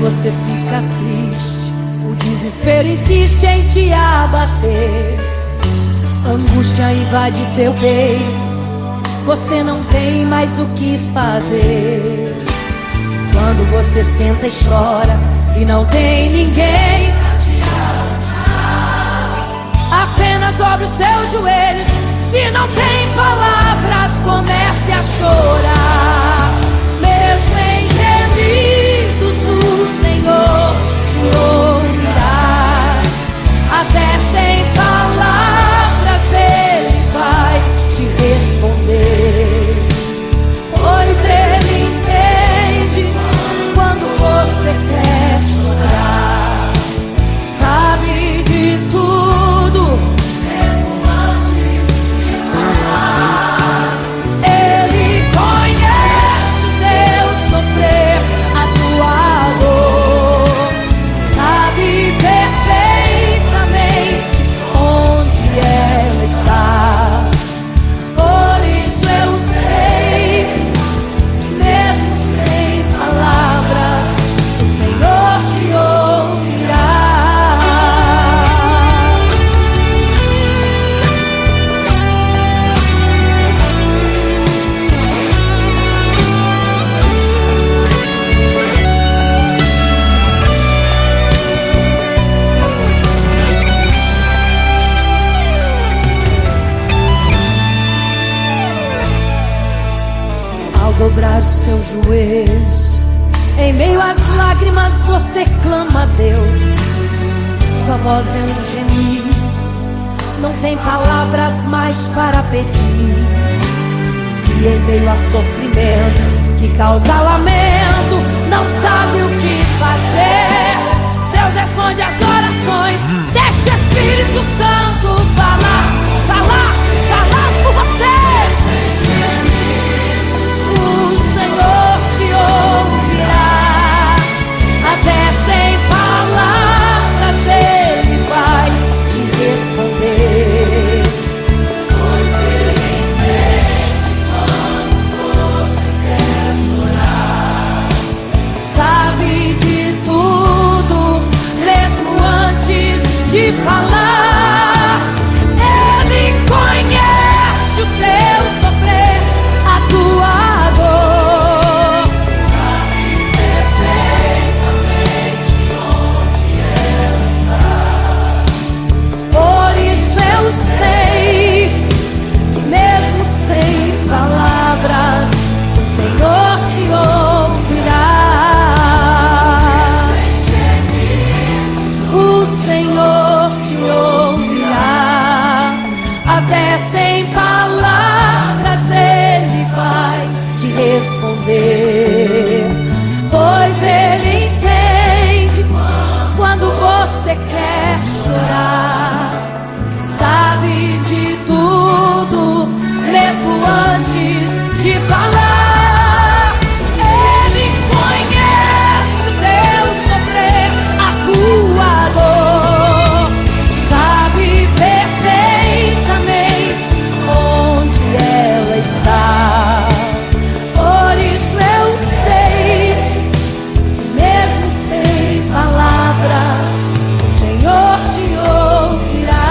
você fica triste, o desespero insiste em te abater. Angústia invade seu peito, você não tem mais o que fazer. Quando você senta e chora e não tem ninguém, apenas dobre os seus joelhos. Se não tem palavras, comece a chorar. Mesmo em gemidos, o Senhor te ouvirá. Até sem palavras Ele vai te responder, pois Ele entende quando você quer chorar. Sabe de tudo, mesmo antes de falar. Ele conhece o teu sofrer, a tua dor. Sabe perfeitamente onde ela está. Por isso eu sei, mesmo sem palavras, o Senhor te ouvirá. Ao dobrar os seus joelhos, em meio às lágrimas você clama a Deus. Sua voz é um gemido, não tem palavras mais para pedir. E em meio a sofrimento que causa lamento, não sabe o que fazer. Deus responde às orações, deixa o Espírito Santo falar, falar, falar por você. O Senhor te ouvirá. Até sem palavras Ele vai te responder, pois Ele entende quando você quer chorar. Sabe de tudo, mesmo antes de falar. Ele conhece o teu sofrer, a tua dor. Sabe perfeitamente onde ela está. Por isso eu sei que mesmo sem palavras, o Senhor te ouvirá. O Senhor te ouvirá. Até sem palavras Ele vai te responder, pois Ele entende quando você quer chorar. Sabe de tudo, mesmo antes de falar. Ele conhece o teu sofrer, a tua dor. Sabe perfeitamente onde ela está. Por isso eu sei que mesmo sem palavras, o Senhor te ouvirá.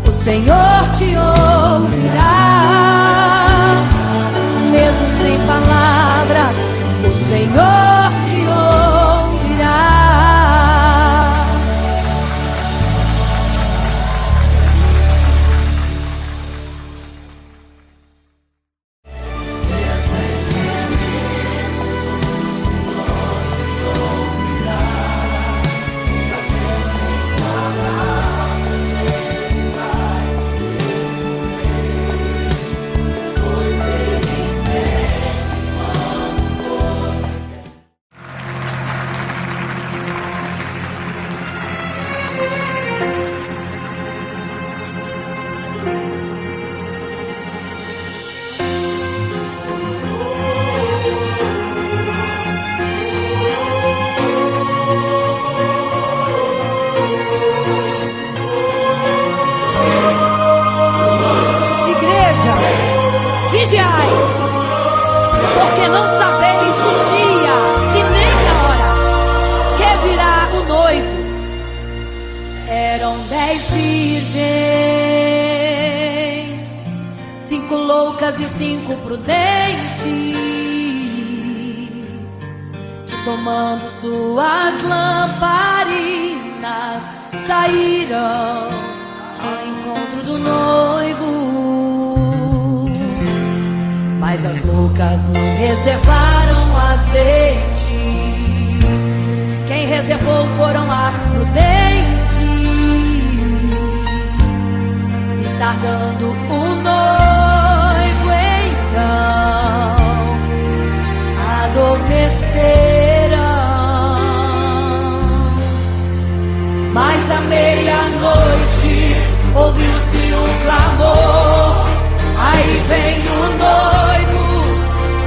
O Senhor te ouvirá. Mesmo sem palavras, o Senhor te ouvirá. vigiai, porque porque não sabeis o dia e nem a hora que virá o noivo. Eram 10 virgens, 5 loucas e 5 prudentes, que tomando suas lamparinas saíram ao encontro do noivo. Mas as loucas não reservaram azeite, quem reservou foram as prudentes. E tardando o noivo então adormeceram. Mas à meia-noite ouviu-se um clamor: aí vem o noivo,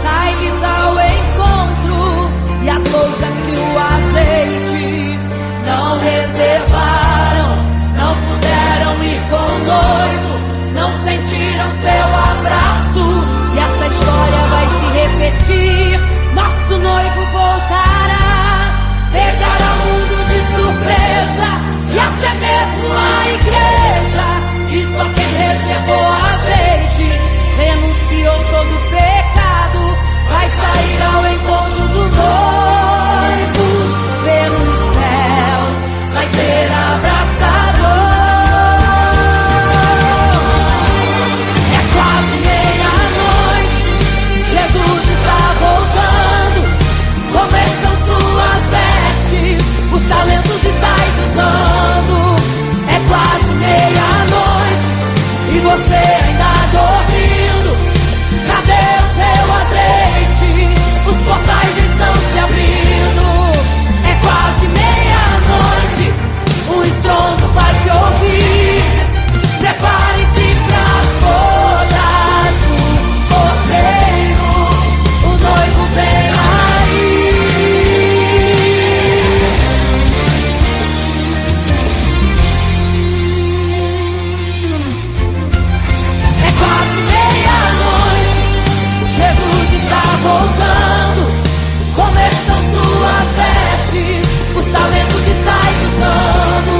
sai-lhes ao encontro. E as loucas que o azeite não reservaram, não puderam ir com o noivo, não sentiram seu abraço. E essa história vai se repetir, nosso noivo voltará, pegará o mundo de surpresa e até mesmo a igreja. E só quem reservou azeite, renunciou todo pecado, vai sair ao encontro do noivo pelos céus, vai ser abraçador. É quase meia-noite, Jesus está voltando. Como estão suas vestes? Os talentos estáis usando. É quase meia-noite e você ainda dormindo. Cadê o teu azeite? Os portais já estão se abrindo. É quase meia-noite, um estrondo vai se ouvir. Prepare-se pras bodas do Cordeiro, o noivo vem aí. É quase meia-noite, Jesus está voltando. Como estão suas vestes? Os talentos estáis usando.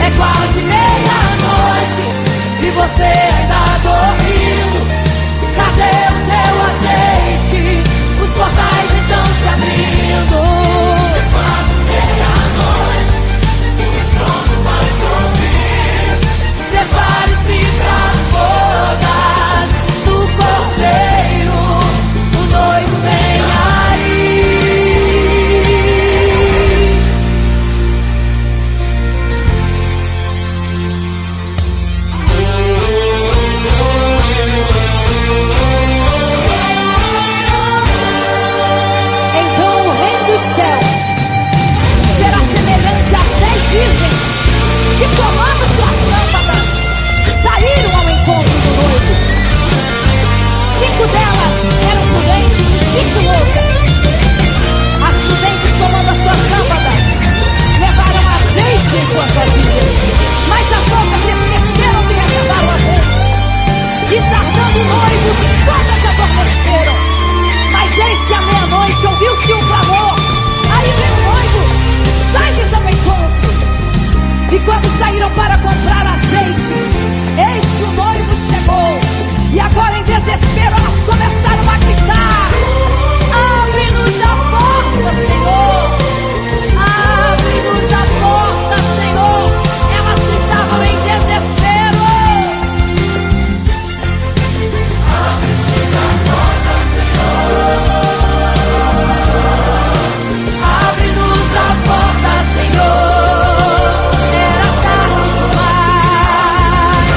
É quase meia-noite e você ainda dormindo. Cadê o teu azeite? Os portais já estão se abrindo. É quase meia-noite, o estrondo vai se ouvir. Prepare-se pras bodas do Cordeiro, o noivo vem aí. Então o reino dos céus será semelhante às 10 virgens que, tomando suas lâmpadas, saíram ao encontro do noivo. 5 delas eram prudentes e 5 loucas. As prudentes, tomando as suas lâmpadas, levaram azeite em suas vasilhas, mas as loucas se esqueceram de reservar o azeite. E tardando o noivo, todas adormeceram. Mas eis que à meia-noite ouviu-se um clamor: aí vem o noivo, sai-lhes ao encontro. E quando saíram para comprar azeite, eis que o noivo chegou. E agora em desespero elas começaram a gritar: abre-nos a porta, Senhor! Abre-nos a porta, Senhor! Elas gritavam em desespero. Abre-nos a porta, Senhor! Abre-nos a porta, Senhor! Era tarde demais.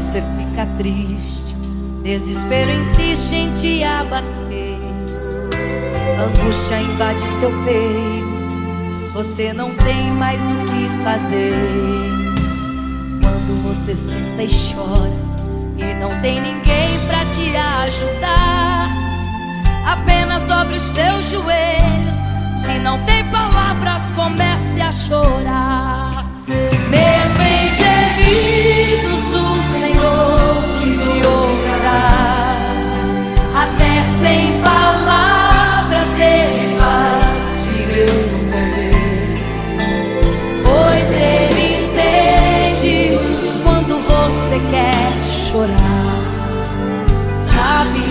você fica triste, desespero insiste em te abater, angústia invade seu peito, você não tem mais o que fazer. Quando você senta e chora e não tem ninguém pra te ajudar, apenas dobre os seus joelhos. Se não tem palavras, comece a chorar. Mesmo em gemidos o Senhor te ouvirá. Até sem palavras Ele vai te responder, pois Ele entende quando você quer chorar. Sabe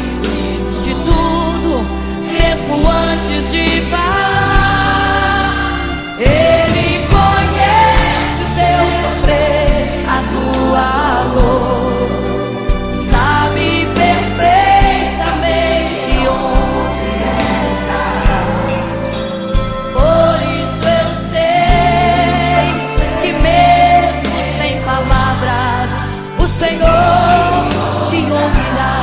de tudo, mesmo antes de falar. Ele conhece o teu sofrer, a tua dor, sabe perfeitamente onde está. Por isso eu sei que mesmo sem palavras o Senhor te ouvirá.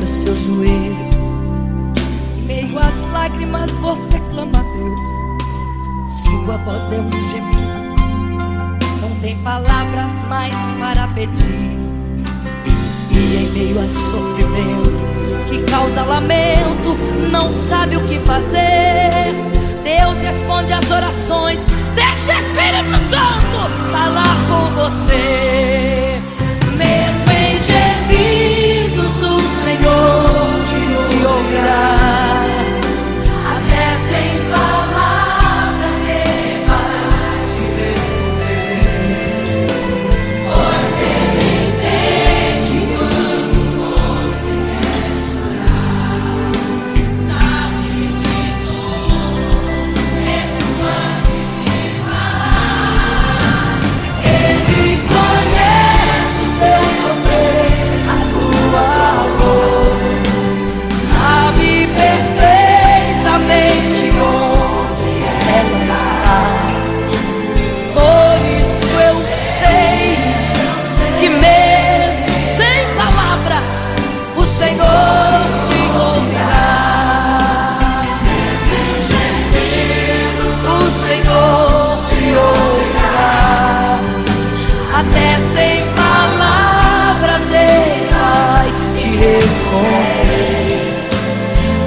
Os seus joelhos, em meio às lágrimas você clama a Deus. Sua voz é um gemido, não tem palavras mais para pedir. E em meio a sofrimento que causa lamento, não sabe o que fazer. Deus responde às orações, deixa o Espírito Santo falar por você. Mesmo em gemidos o Senhor te ouvirá. Até sem palavras Ele vai te responder, pois Ele entende quando você quer chorar. Sabe de tudo, mesmo antes de falar. Ele conhece o teu sofrer, a tua dor, sabe perfeitamente onde ela está. Por isso eu sei que mesmo sem palavras o Senhor te ouvirá. O Senhor te ouvirá. Até sem palavras Ele vai te responder,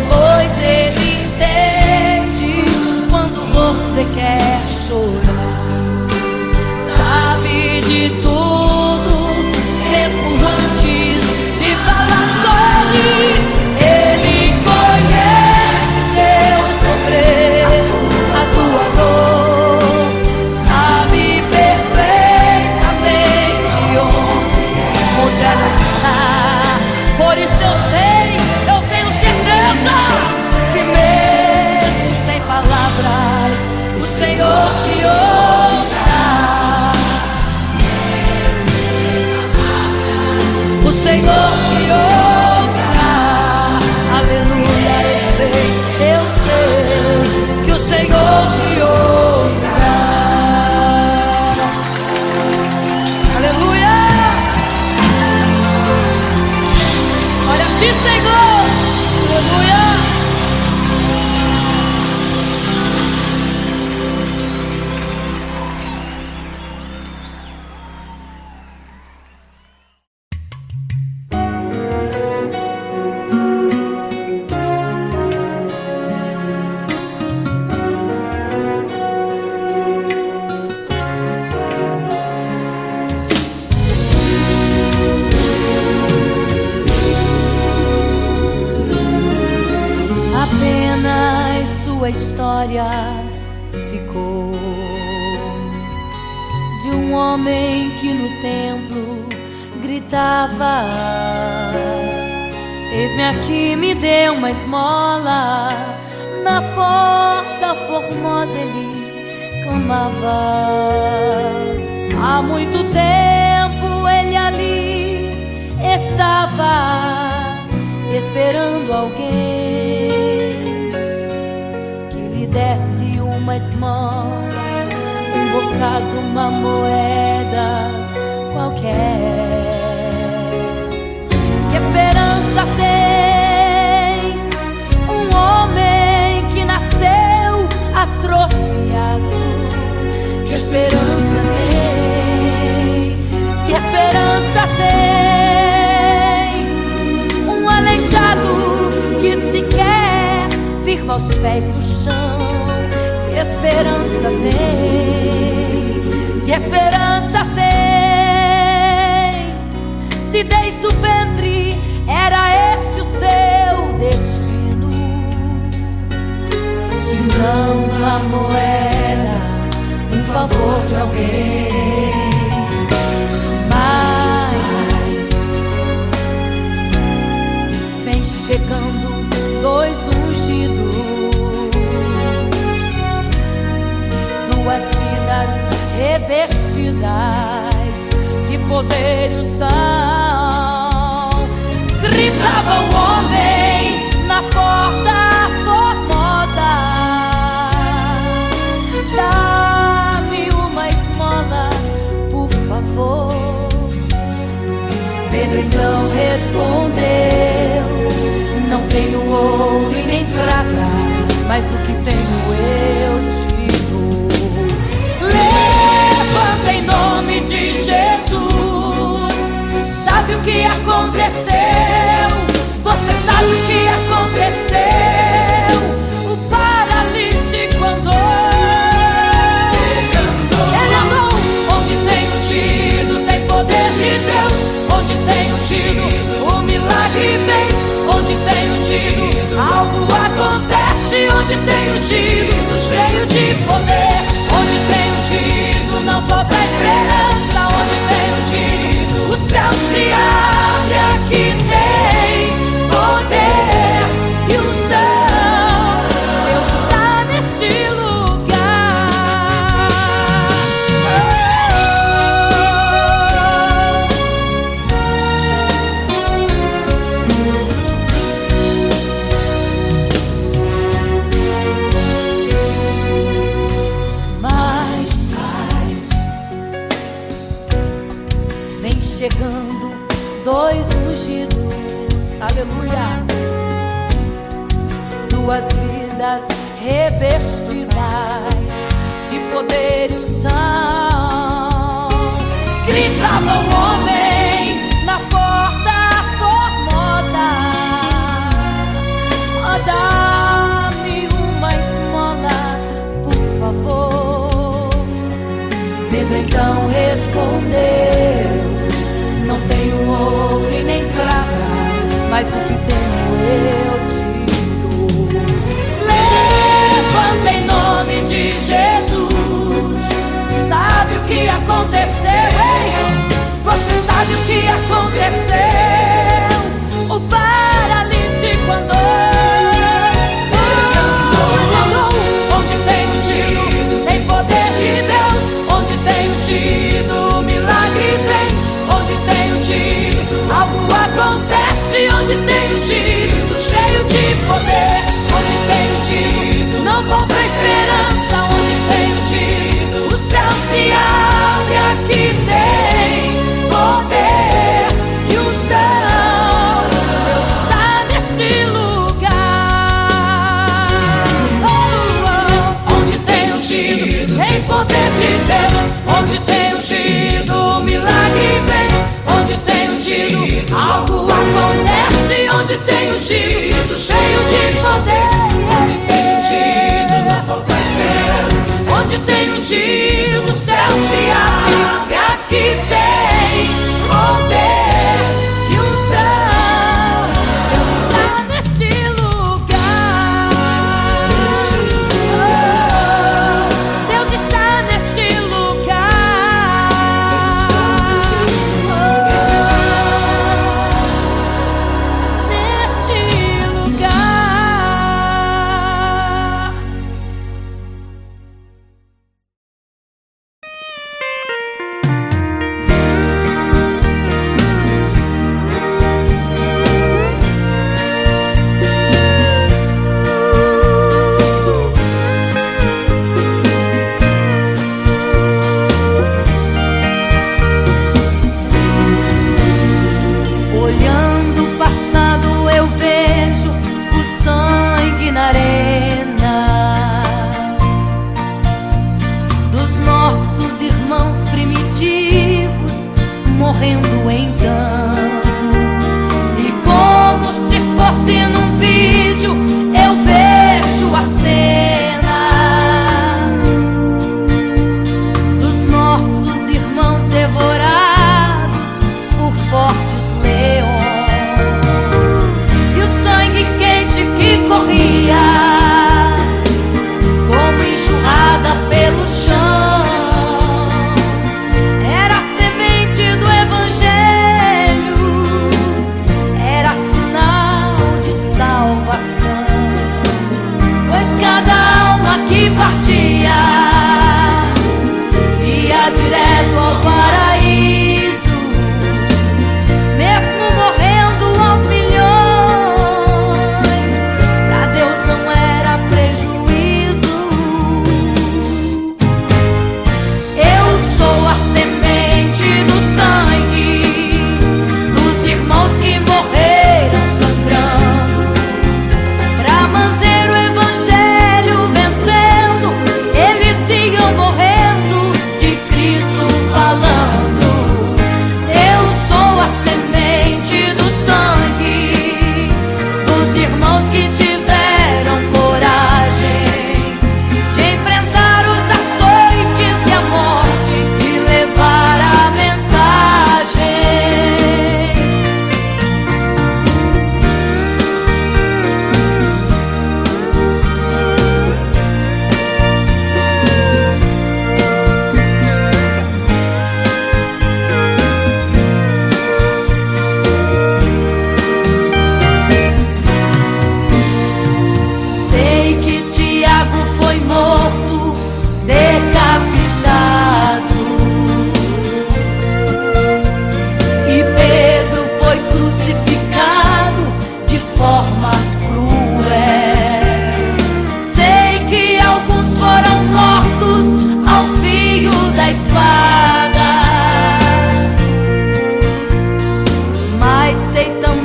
pois Ele entende quando você quer chorar. Sabe de tudo, mesmo antes de falar sobre. Ele conhece teu sofrer, a tua dor, sabe perfeitamente onde ela está. Por isso eu sei, eu tenho certeza que mesmo sem palavras o Senhor te ouvirá. O Senhor te ouvirá. Aleluia, eu sei que o Senhor te ouvirá. Aleluia. Olha a ti, Senhor. Aleluia. Sua história ficou de um homem que no templo gritava: Eis-me aqui, me dê uma esmola. Na porta formosa ele clamava. Há muito tempo ele ali estava, esperando alguém que lhe desse uma esmola, um bocado, uma moeda qualquer. Que esperança tem um homem que nasceu atrofiado? Que esperança tem? Que esperança tem um aleijado que sequer firma os pés do chão? Que esperança tem? Que esperança tem? Se desde o ventre era esse o seu destino, se não uma moeda, um favor de alguém. Mas vem chegando dois ungidos, duas vidas revestidas de poder e unção. Gritava o homem na porta formosa: dá-me uma esmola, por favor. Pedro então respondeu: não tenho ouro e nem prata, mas o que tenho eu te dou. Levanta em nome de Jesus. Sabe o que aconteceu? Você sabe o que aconteceu? O paralítico andou. Ele andou. Onde tem ungido tem poder de Deus. Onde tem ungido o milagre vem. Onde tem ungido algo acontece. Onde tem ungido cheio de poder. Onde tem ungido não falta esperança. Onde tem ungido o céu se abre. Aqui tem poder e unção. Deus está neste lugar. Mas vem chegando dois ungidos, aleluia, duas vidas revestidas de poder e unção. Gritava o homem na porta formosa: oh, dá-me uma esmola, por favor. Pedro então respondeu: não tenho ouro e nem prata, mas o que tenho eu te dou. Levanta em nome de Jesus. Sabe o que aconteceu? Ei,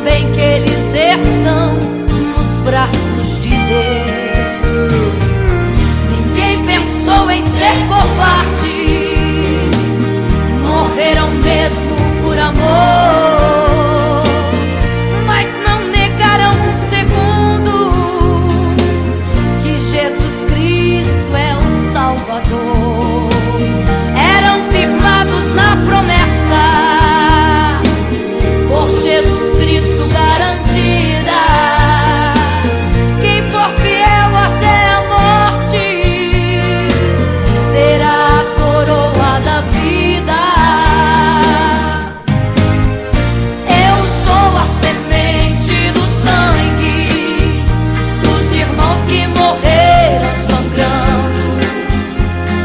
também que eles estão nos braços de Deus. Ninguém pensou em ser covarde, morreram mesmo por amor, mas não negaram um segundo que Jesus Cristo é o Salvador. Eram firmados na promessa, por Jesus Cristo garantida. Quem for fiel até a morte terá a coroa da vida. Eu sou a semente do sangue dos irmãos que morreram sangrando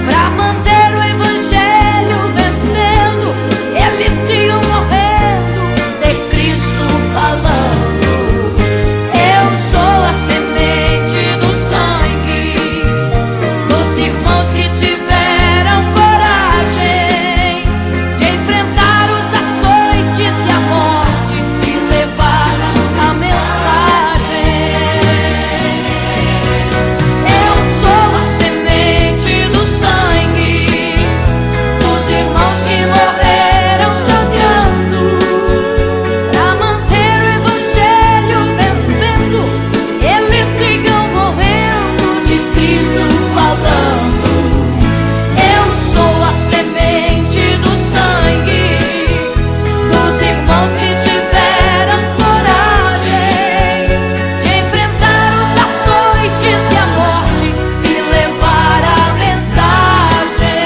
pra manter o evangelho vencendo. Eles sigam morrendo de Cristo falando. Eu sou a semente do sangue dos irmãos que tiveram coragem de enfrentar os açoites e a morte e levar a mensagem. Eu sou a semente do sangue dos irmãos que morreram sangrando pra manter o evangelho vencendo. Eles sigam morrendo de Cristo falando. Eu sou a semente do sangue dos irmãos que tiveram coragem de enfrentar os açoites e a morte e levar a mensagem.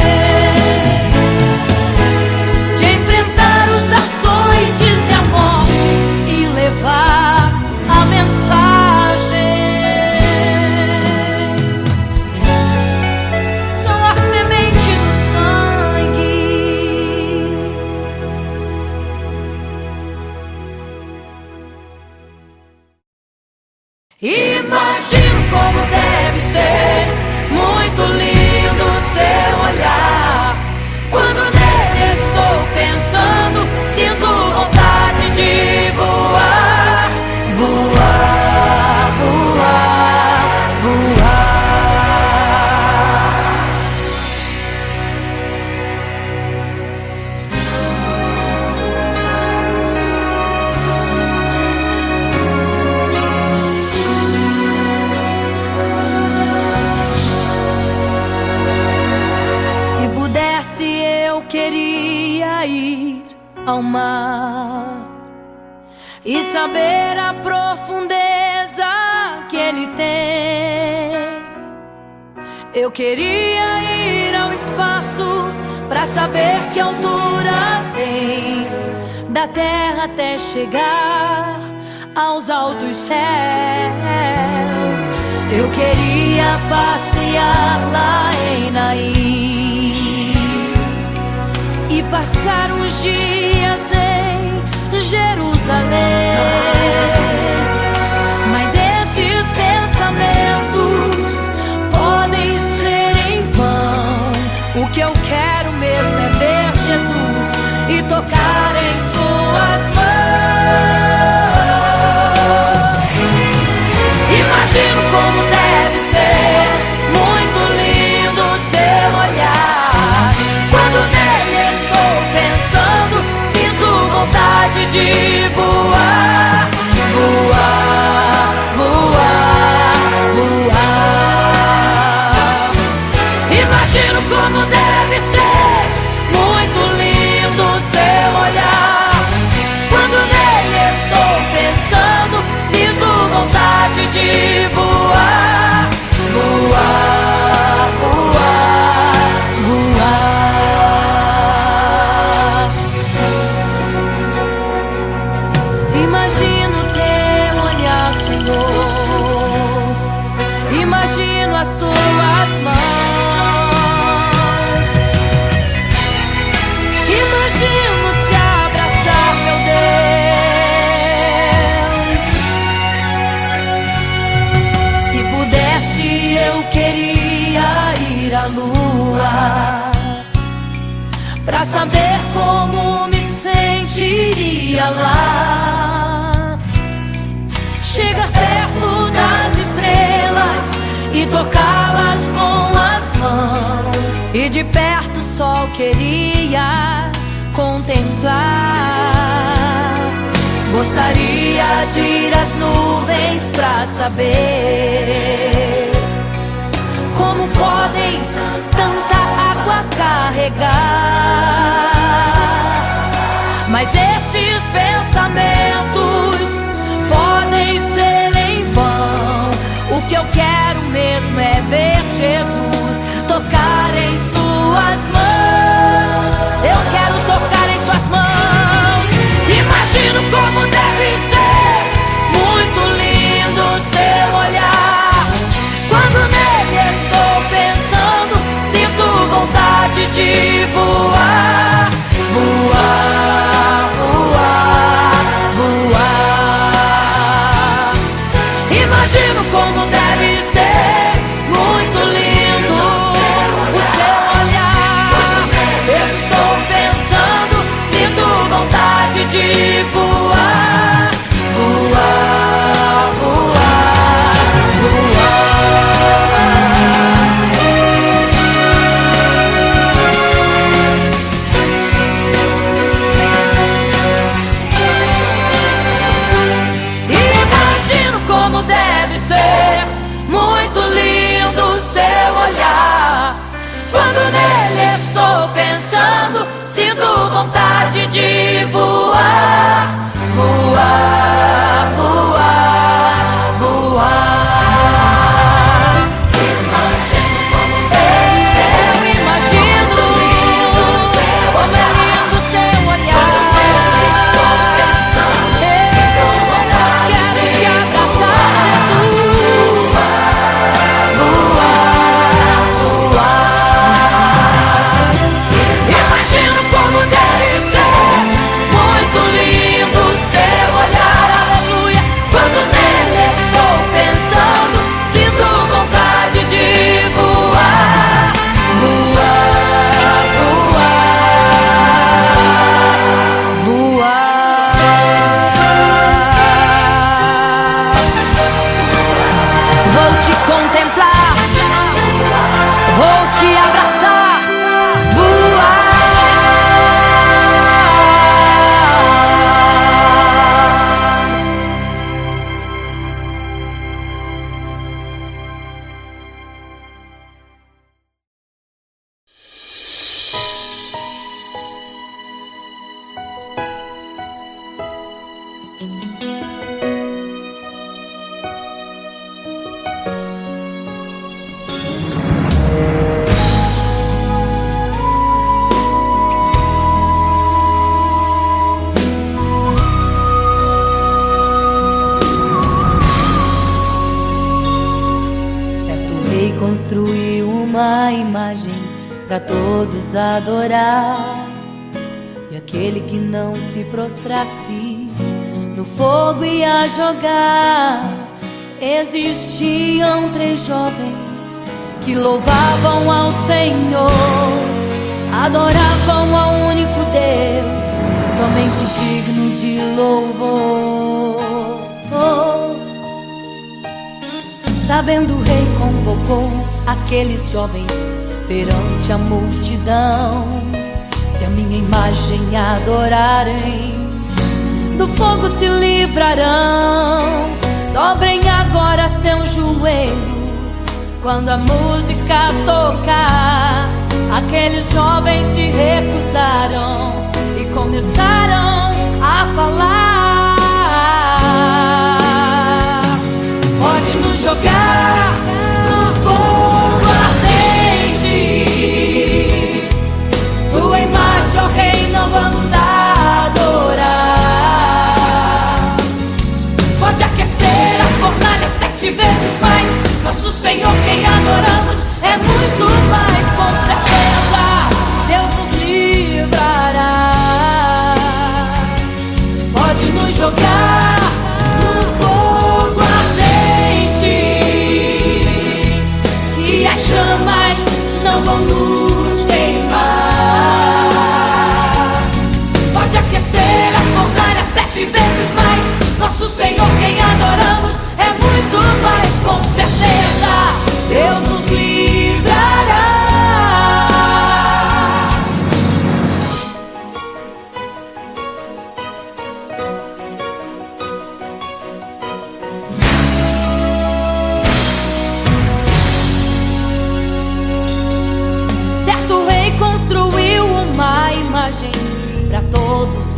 De enfrentar os açoites e a morte e levar a mensagem. Sou a semente do sangue. Imagino como deve ser muito lindo seu olhar. Quando nele estou pensando, sinto vontade de voar, voar, voar, voar. Se pudesse, eu queria ir ao mar e saber a profundeza que ele tem. Eu queria ir ao espaço pra saber que altura tem, da terra até chegar aos altos céus. Eu queria passear lá em Naim e passar uns dias em Jerusalém. Mas esses pensamentos podem ser em vão. O que eu quero mesmo é ver Jesus e tocar em suas mãos. Imagino como deve ser muito lindo seu olhar. Quando nele estou pensando, sinto vontade de voar, voar, voar, voar. Imagino como deve ser muito lindo seu olhar. Quando nele estou pensando, sinto vontade de voar, voar, voar, voar. Imagino teu olhar, Senhor. Imagino as tuas mãos. Imagino te abraçar, meu Deus. Se pudesse, eu queria ir à lua pra saber como me sentiria lá. tocá-las com as mãos, e de perto o sol queria contemplar. Gostaria de ir às nuvens pra saber como podem tanta água carregar. Mas esses pensamentos podem ser em vão. O que eu quero mesmo é ver Jesus tocar em suas mãos. Eu quero tocar em suas mãos. Imagino como deve ser muito lindo o seu olhar. Quando nele estou pensando, sinto vontade de voar. Voar, voar, voar. Imagino como deve ser muito lindo o seu olhar. Estou pensando, sinto vontade de voar. Voar, voar, voar. Imagino como deve ser muito lindo o seu olhar. Quando nele estou pensando, sinto vontade de voar. Voar, voar, voar. Imagino como deve ser. Eu imagino como é lindo o seu olhar. Estou pensando, sinto vontade. Quero te abraçar, Jesus. Voar, voar. Imagino como deve ser muito lindo o seu olhar. Aleluia. Quando nele estou pensando, sinto vontade de voar. Voar, voar, voar. Vou te contemplar, vou te abraçar. Voar. Certo rei construiu uma imagem para todos adorar, e aquele que não se prostrasse no fogo ia jogar. Existiam 3 jovens que louvavam ao Senhor, adoravam ao único Deus, somente digno de louvor. Sabendo, o rei convocou aqueles jovens perante a multidão. Se a minha imagem adorarem, do fogo se livrarão. Dobrem agora seus joelhos quando a música tocar. Aqueles jovens se recusaram e começaram a falar: pode nos jogar no fogo ardente. Tua imagem, ó rei, não vamos adorar. Pode aquecer a fornalha 7 vezes mais. Nosso Senhor, quem adoramos, é muito mais. Com certeza Deus nos livrará. Pode nos jogar no fogo ardente, que as chamas não vão nos queimar. Pode aquecer a fornalha 7 vezes mais. Nosso Senhor, quem adoramos, é muito mais. Com certeza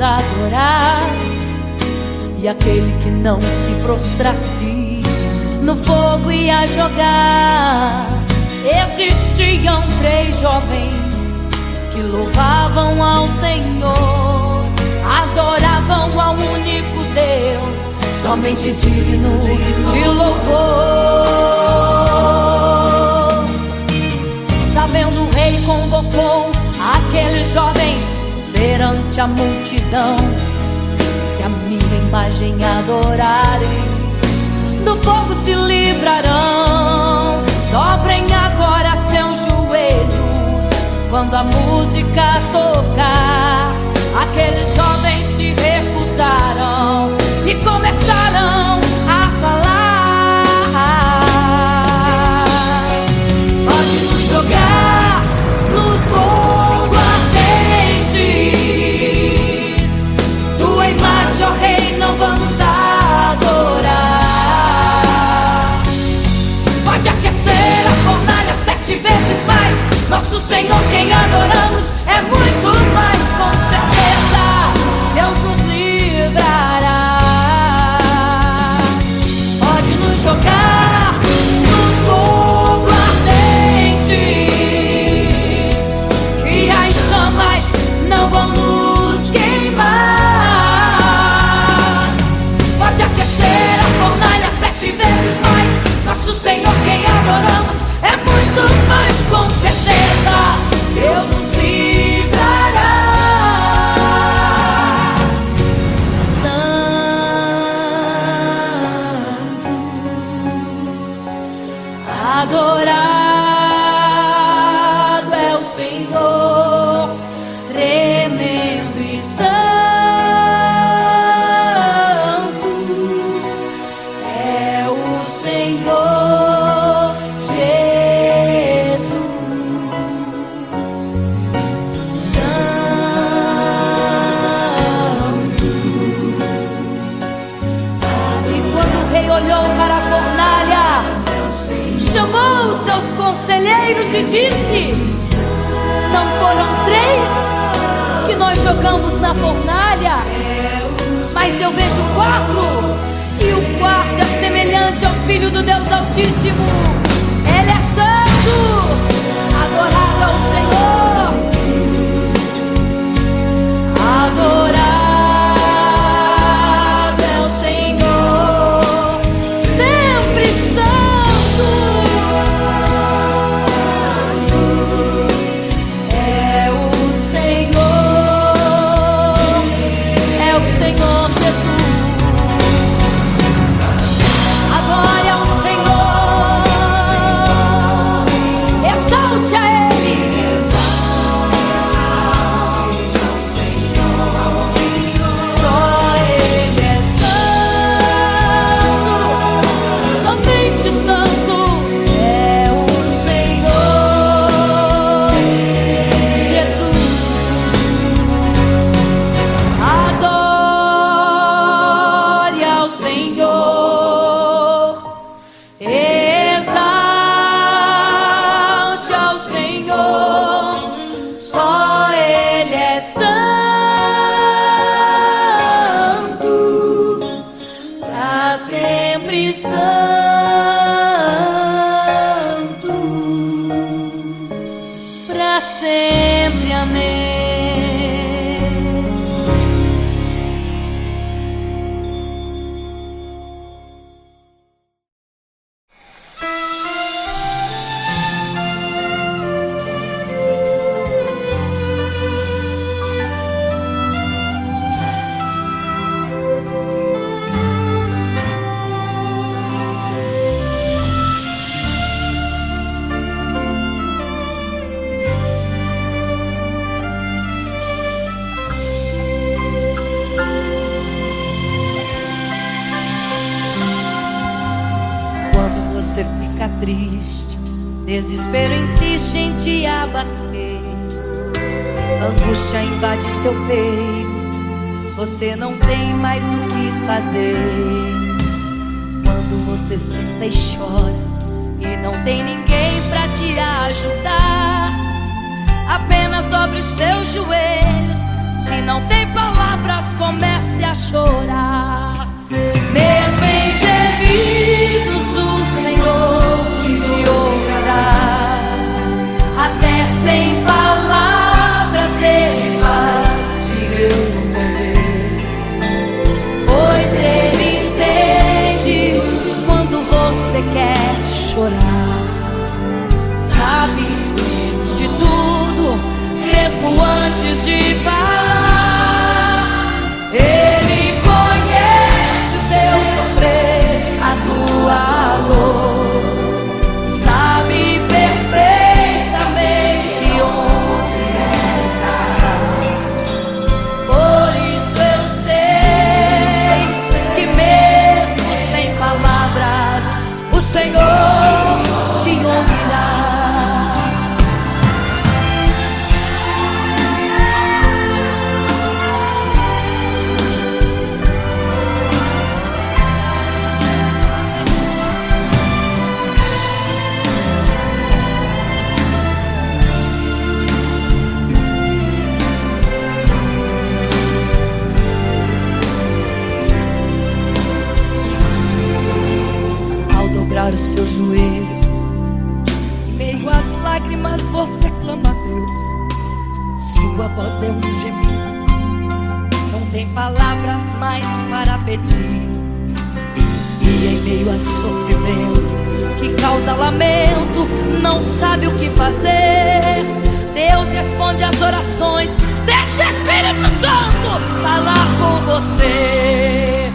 adorar. E aquele que não se prostrasse no fogo ia jogar. Existiam 3 jovens que louvavam ao Senhor, adoravam ao único Deus, somente digno de louvor. Sabendo, o rei convocou aqueles jovens perante a multidão. Se a minha imagem adorarem, do fogo se livrarão. Dobrem agora seus joelhos quando a música tocar. Aqueles jovens se recusaram e começaram a falar: pode nos jogar no fogo ardente. Tua imagem, ó Rei, não vamos adorar. Pode aquecer a fornalha 7 vezes mais. Nosso Senhor, quem adoramos, é muito mais. Com certeza Deus nos livrará. Pode nos jogar no fogo ardente, e as chamas não vão nos queimar. Pode aquecer a fornalha 7 vezes mais. Nosso Senhor, quem adoramos, é muito mais. Com certeza Deus nos livrará. Adorado é o Senhor, tremendo e santo é o Senhor Jesus. Santo. E quando o rei olhou para a fornalha, chamou os seus conselheiros e disse: não foram 3 que nós jogamos na fornalha, mas eu vejo 4, e o quarto é semelhante ao Filho do Deus Altíssimo. Ele é santo. Adorado ao Senhor. Adorado é o Senhor, sempre santo. É o Senhor Jesus. Adore ao Senhor, exalte a Ele. Só Ele é santo, somente santo é o Senhor Jesus. Adore ao Senhor, exalte ao Senhor, só Ele é santo, pra sempre santo, pra sempre. Amém. Você fica triste, desespero insiste em te abater, angústia invade seu peito, você não tem mais o que fazer. Quando você senta e chora e não tem ninguém pra te ajudar, apenas dobre os seus joelhos, Se não tem palavras, comece a chorar. Mesmo em gemidos o Senhor te ouvirá. Até sem palavras Ele vai te responder, pois Ele entende quando você quer chorar. Sabe de tudo, mesmo antes de falar. Ele conhece o teu sofrer, a tua dor. Sabe perfeitamente onde está. Por isso eu sei que mesmo sem palavras o Senhor te ouvirá. Os seus joelhos, em meio às lágrimas você clama a Deus. Sua voz é um gemido, não tem palavras mais para pedir. E em meio a sofrimento que causa lamento, não sabe o que fazer. Deus responde às orações, deixa o Espírito Santo falar com você.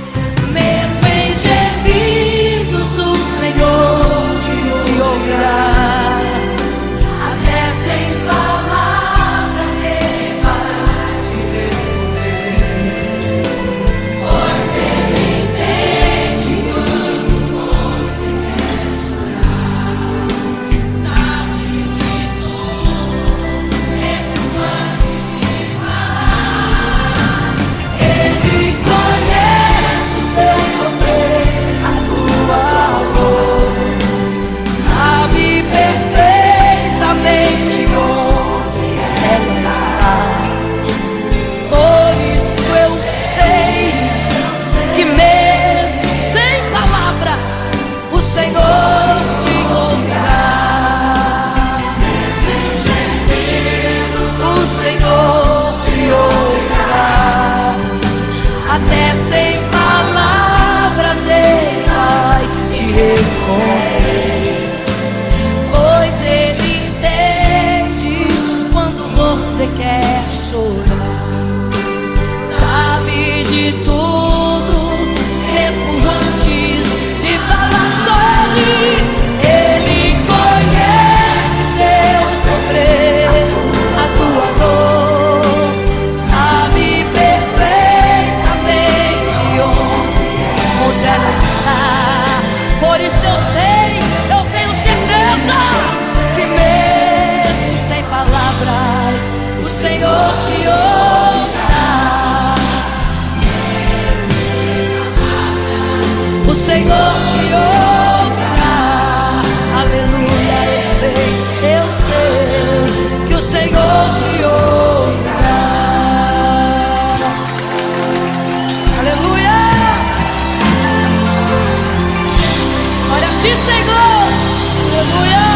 Mesmo em gemidos o Senhor te ouvirá. Até sem palavras Ele vai te responder, pois Ele entende quando você quer chorar. Sabe de tudo, mesmo antes de falar. Ele conhece o teu sofrer, a tua dor. Sabe perfeitamente onde ela está. Por isso eu sei que mesmo sem palavras o Senhor te ouvirá. O Senhor te ouvirá. Até sem palavras Ele vai te responder, pois Ele entende quando você quer chorar. Sabe de tudo, mesmo antes de falar sobre. Ele conhece teu sofrer, a tua dor. Sabe perfeitamente onde ela está. Por isso eu sei, eu tenho certeza que mesmo sem palavras o Senhor te ouvirá. O Senhor te ouvirá. Aleluia, eu sei que o Senhor te ouvirá. Aleluia. Olha a ti, Senhor. Aleluia.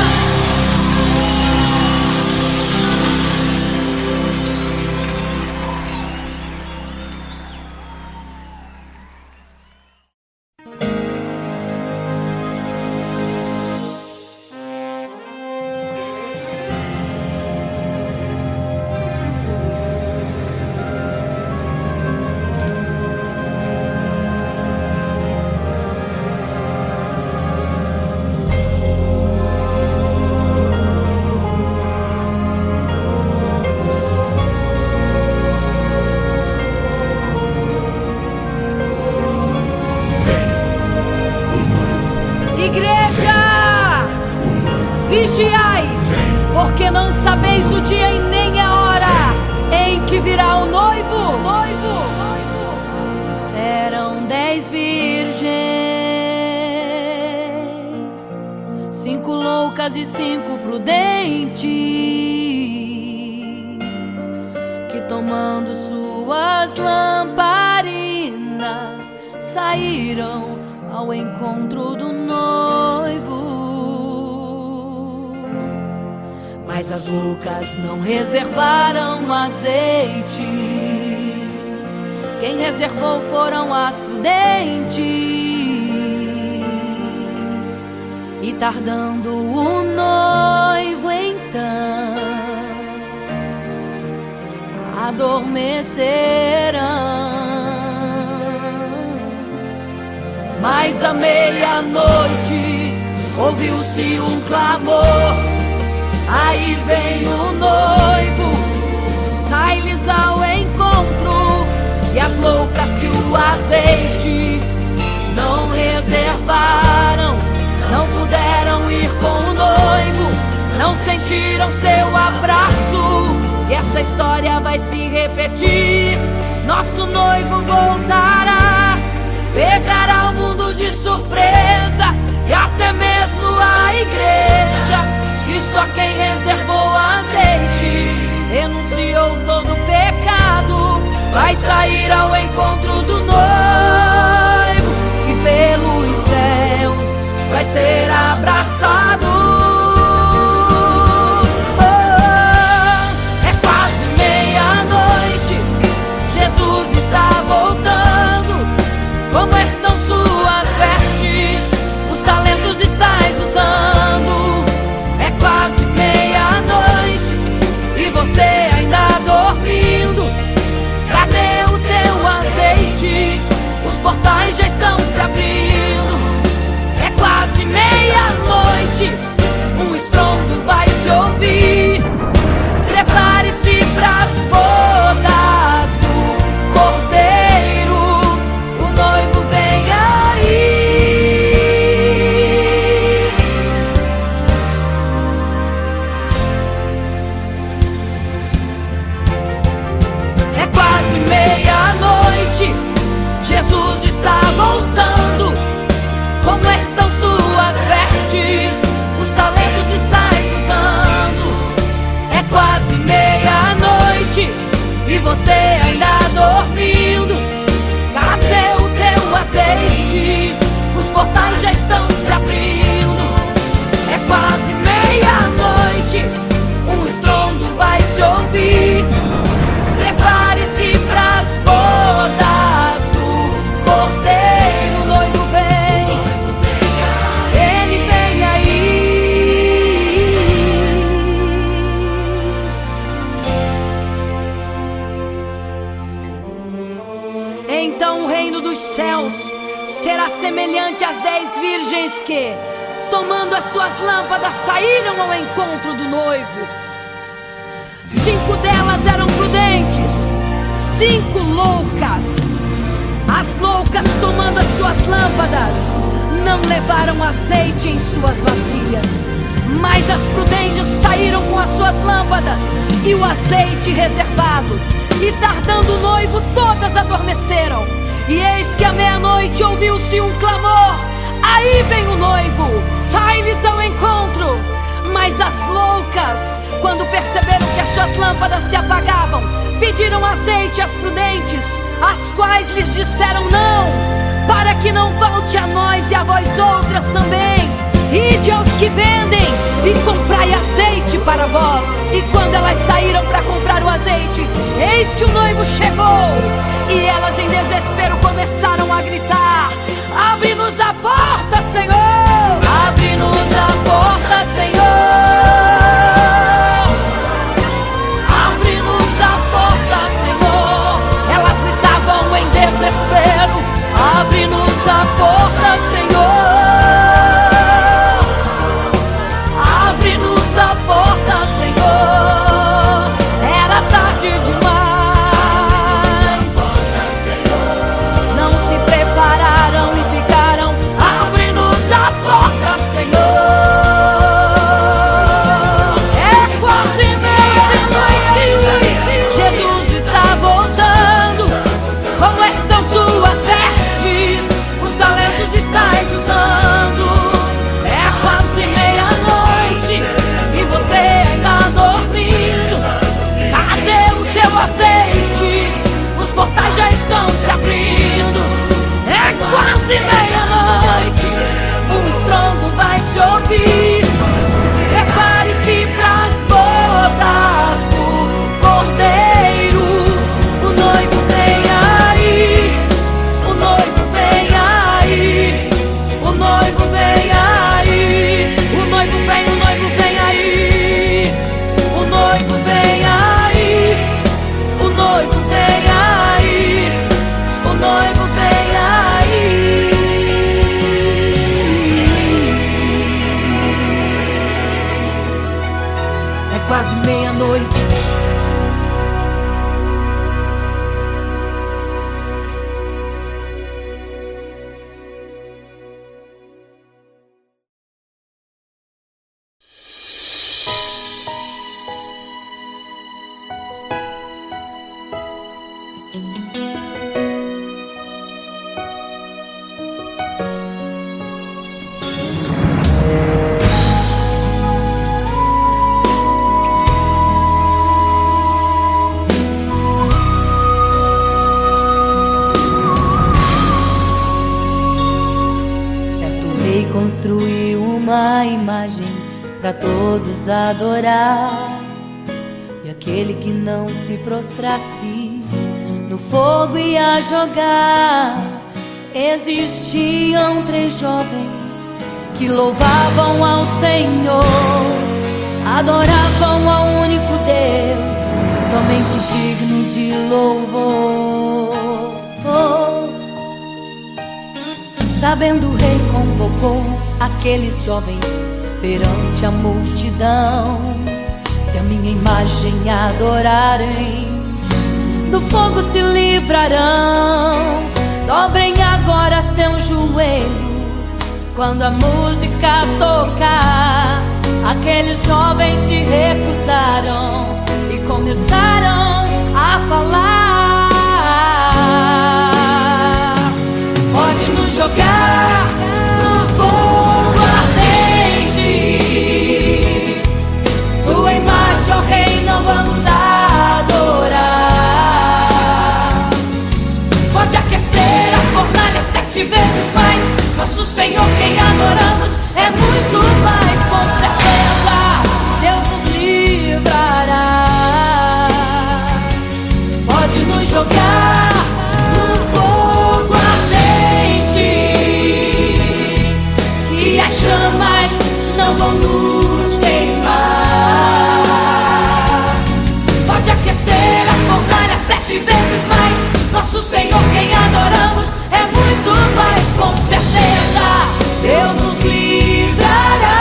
Igreja, vigiai, porque não sabeis o dia e nem a hora em que virá o noivo. Eram 10 virgens, 5 loucas e 5 prudentes, que tomando sua suas lamparinas saíram ao encontro do noivo. Mas as loucas não reservaram azeite. Quem reservou foram as prudentes. E tardando o noivo então adormecerão. Mas à meia-noite ouviu-se um clamor: aí vem o noivo, sai-lhes ao encontro. E as loucas que o azeite não reservaram, não puderam ir com o noivo, não sentiram seu abraço. E essa história vai se repetir. Nosso noivo voltará, pegará o mundo de surpresa, e até mesmo a igreja. E só quem reservou azeite, renunciou todo pecado, vai sair ao encontro do noivo, e pelos céus vai ser abraçado. Jesus está voltando. Como estão suas vestes? Os talentos estais usando. É quase meia-noite e você ainda dormindo. Cadê o teu azeite? Os portais já estão se abrindo. É quase meia-noite, um estrondo vai se ouvir. Prepare-se pras bodas do Cordeiro, o noivo vem aí. É quase meia-noite, Jesus está voltando. Como estão suas vestes? Os talentos estais usando. É quase meia-noite e você ainda dormindo. Cadê o teu azeite? Os portais já estão se abrindo. É quase meia-noite, um estrondo vai se ouvir. Prepare-se pras bodas do Cordeiro, o noivo vem, ele vem aí. Então o reino dos céus será semelhante às 10 virgens que, tomando as suas lâmpadas, saíram ao encontro do noivo. 5 delas eram prudentes, 5 loucas. As loucas, tomando as suas lâmpadas, não levaram azeite em suas vasilhas. Mas as prudentes saíram com as suas lâmpadas e o azeite reservado. E tardando o noivo, todas adormeceram. E eis que à meia-noite ouviu-se um clamor: aí vem o noivo, sai-lhes ao encontro. Mas as loucas, quando perceberam que as suas lâmpadas se apagavam, pediram azeite às prudentes, as quais lhes disseram: não, para que não falte a nós e a vós outras também. Ide aos que vendem e comprai azeite para vós. E quando elas saíram para comprar o azeite, eis que o noivo chegou. E elas em desespero começaram a gritar: abre-nos a porta, Senhor! Abre-nos a porta, Senhor! Abre-nos a porta, Senhor! Elas gritavam em desespero: abre-nos a porta, Senhor! Abre-nos a porta, Senhor! Era tarde demais. Não se prepararam e ficaram construiu uma imagem para todos adorar. E aquele que não se prostrasse no fogo ia jogar. Existiam 3 jovens que louvavam ao Senhor, adoravam ao único Deus, somente digno de louvor. Sabendo, o rei convocou aqueles jovens perante a multidão. Se a minha imagem adorarem, do fogo se livrarão. Dobrem agora seus joelhos quando a música tocar. Aqueles jovens se recusaram e começaram a falar: pode nos jogar no fogo ardente, tua imagem, ó Rei, não vamos adorar. Pode aquecer a fornalha 7 vezes mais, nosso Senhor quem adoramos é muito mais. Com certeza Deus nos livrará. Pode nos jogar no fogo ardente, que as chamas não vão nos queimar. Pode aquecer a fornalha 7 vezes mais, nosso Senhor quem adoramos é muito mais. Com certeza Deus nos livrará.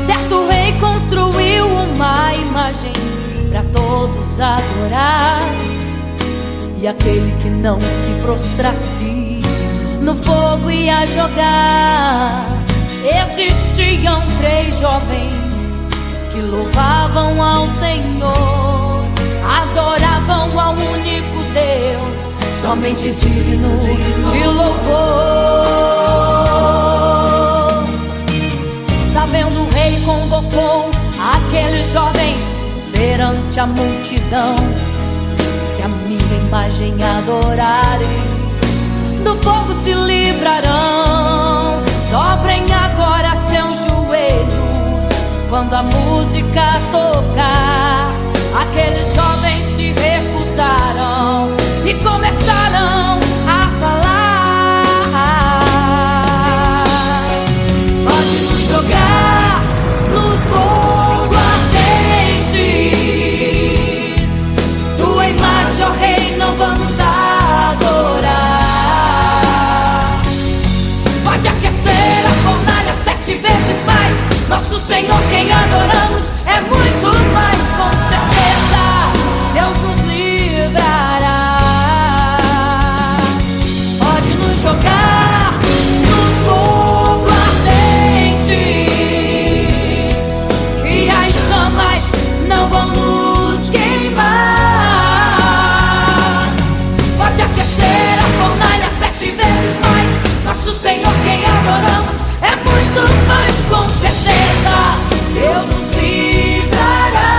Certo rei construiu uma imagem para todos adorar. E aquele que não se prostrasse no fogo ia jogar. Existiam 3 jovens que louvavam ao Senhor, adoravam ao único Deus, somente digno de louvor. Sabendo, o rei convocou aqueles jovens perante a multidão. Se a minha imagem adorarem, do fogo se livrarão. Dobrem agora seus joelhos quando a música tocar. Aqueles jovens se recusaram e começaram a falar: pode nos jogar no fogo ardente, tua imagem, ó Rei, não vamos adorar. Pode aquecer a fornalha 7 vezes mais, nosso Senhor quem adoramos é muito mais. Com certeza Deus nos livrará. Pode nos jogar no fogo ardente, que as chamas não vão nos queimar. Pode aquecer a fornalha 7 vezes mais, nosso Senhor quem adoramos é muito mais. Com certeza Deus nos livrará.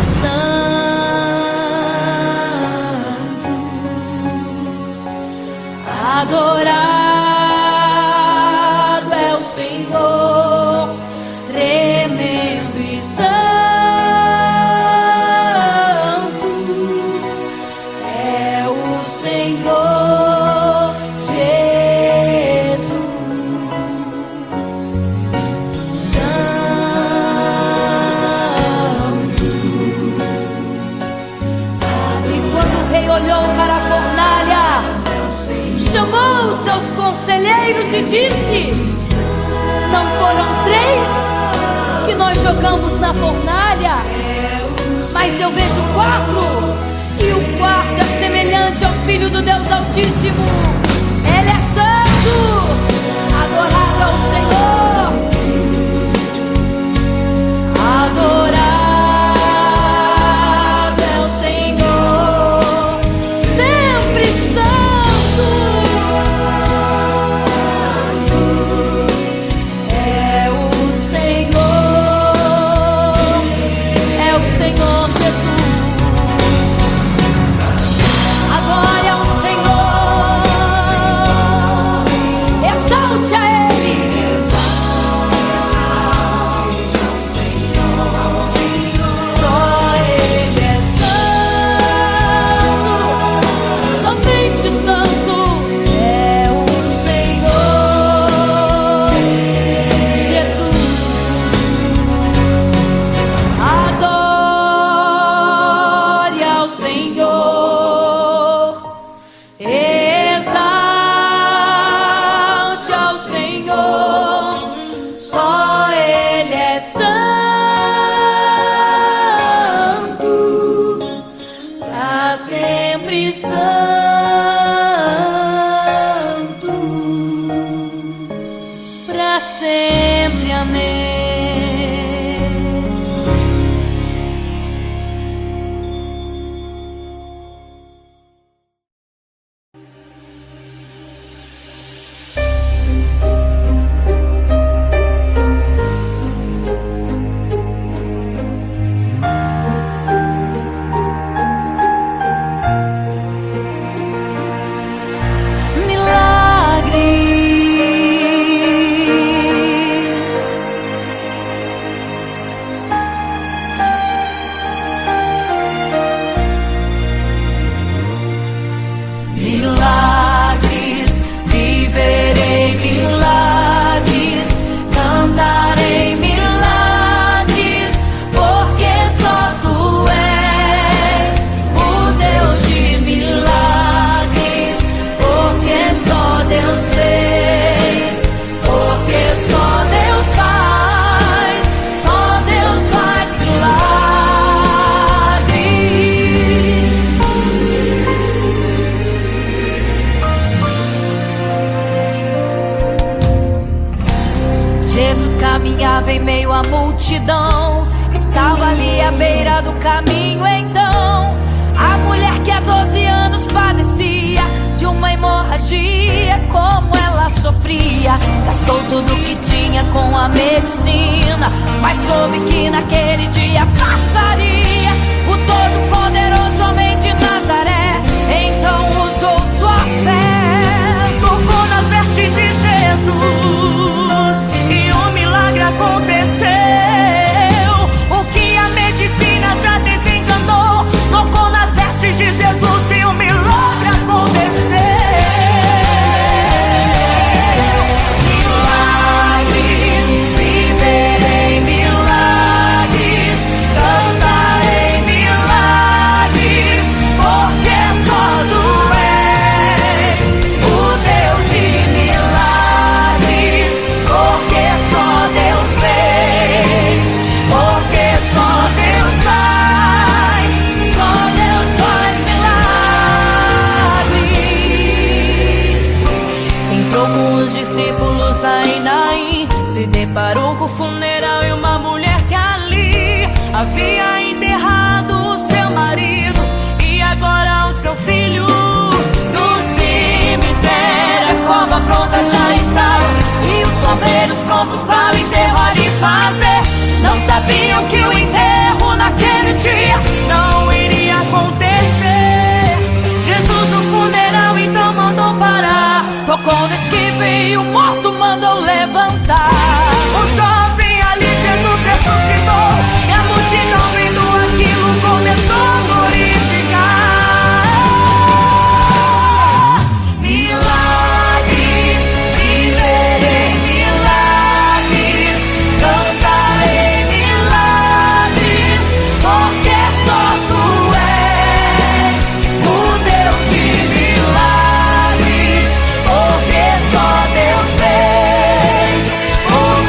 Santo, adorado é o Senhor, tremendo e santo é o Senhor Jesus. Santo. E quando o rei olhou para a fornalha, chamou os seus conselheiros e disse: não foram 3 que nós jogamos na fornalha, mas eu vejo 4, e o quarto é semelhante ao Filho do Deus Altíssimo. Ele é santo, adorado ao Senhor, adorado é o Senhor, sempre santo. para sempre. Amém. Caminhava em meio à multidão, estava ali à beira do caminho. Então a mulher que há 12 anos padecia de uma hemorragia, como ela sofria, gastou tudo que tinha com a medicina, mas soube que naquele dia passaria o todo-poderoso homem de Nazaré. Então usou sua fé, tocou nas vestes de Jesus e um milagre aconteceu. O que a medicina já desenganou, tocou nas vestes de Jesus e um milagre aconteceu. Milagres, viverei milagres, cantarei milagres, porque só tu és o Deus de milagres, porque só Deus fez, porque só Deus faz milagres. Entrou com os discípulos lá em Naim, se deparou com o funeral e uma mulher que ali havia enterrado o seu marido e agora o seu filho. no cemitério a cova pronta já estava e os coveiros prontos para o enterro ali fazer. Não sabiam que o enterro naquele dia Não iria acontecer. Jesus no funeral então mandou parar. tocou no esquife e o morto mandou levantar. O jovem ali Jesus ressuscitou e a multidão vendo aquilo começou a glorificar. Milagres, viverei milagres, cantarei milagres, porque só tu és o Deus de milagres, porque só Deus fez, porque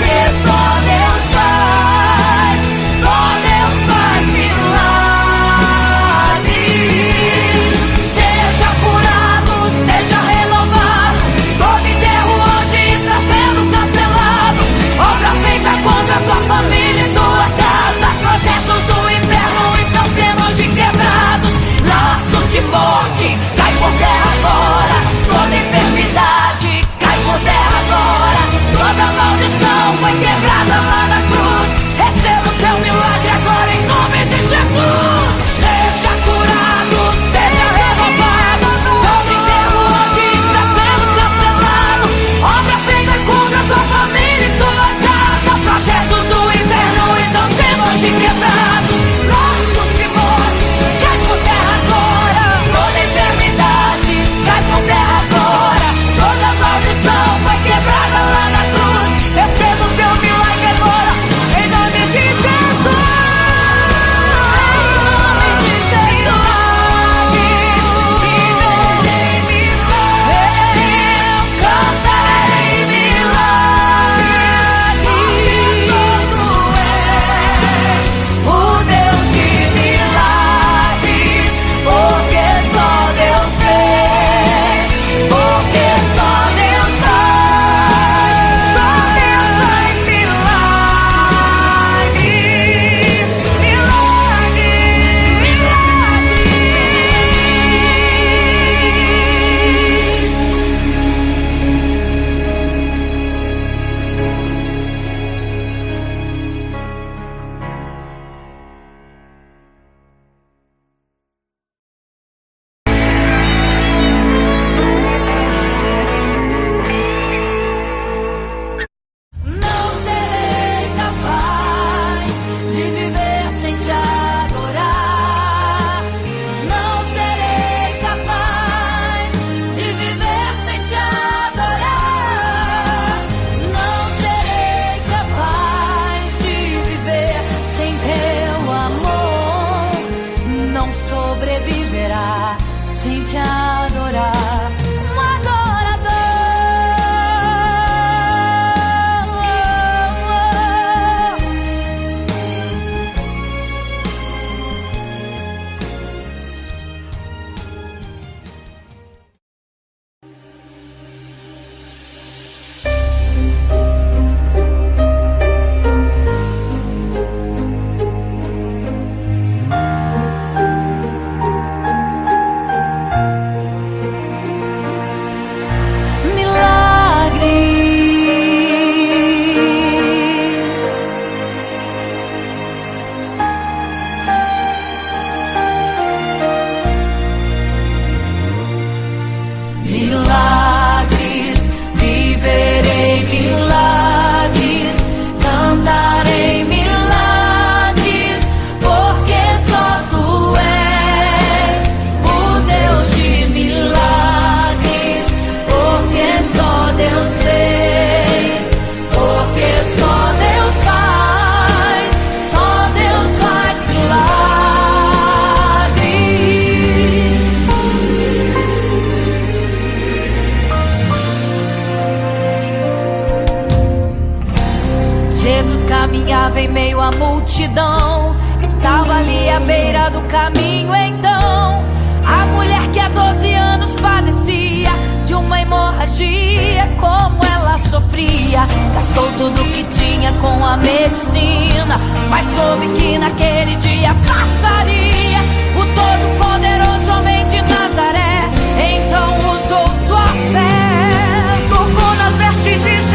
caminhava em meio à multidão. Estava ali à beira do caminho então a mulher que há 12 anos padecia de uma hemorragia. Como ela sofria, gastou tudo que tinha com a medicina, mas soube que naquele dia passaria o todo-poderoso homem de Nazaré. Então usou sua fé, tocou nas vestes de Jesus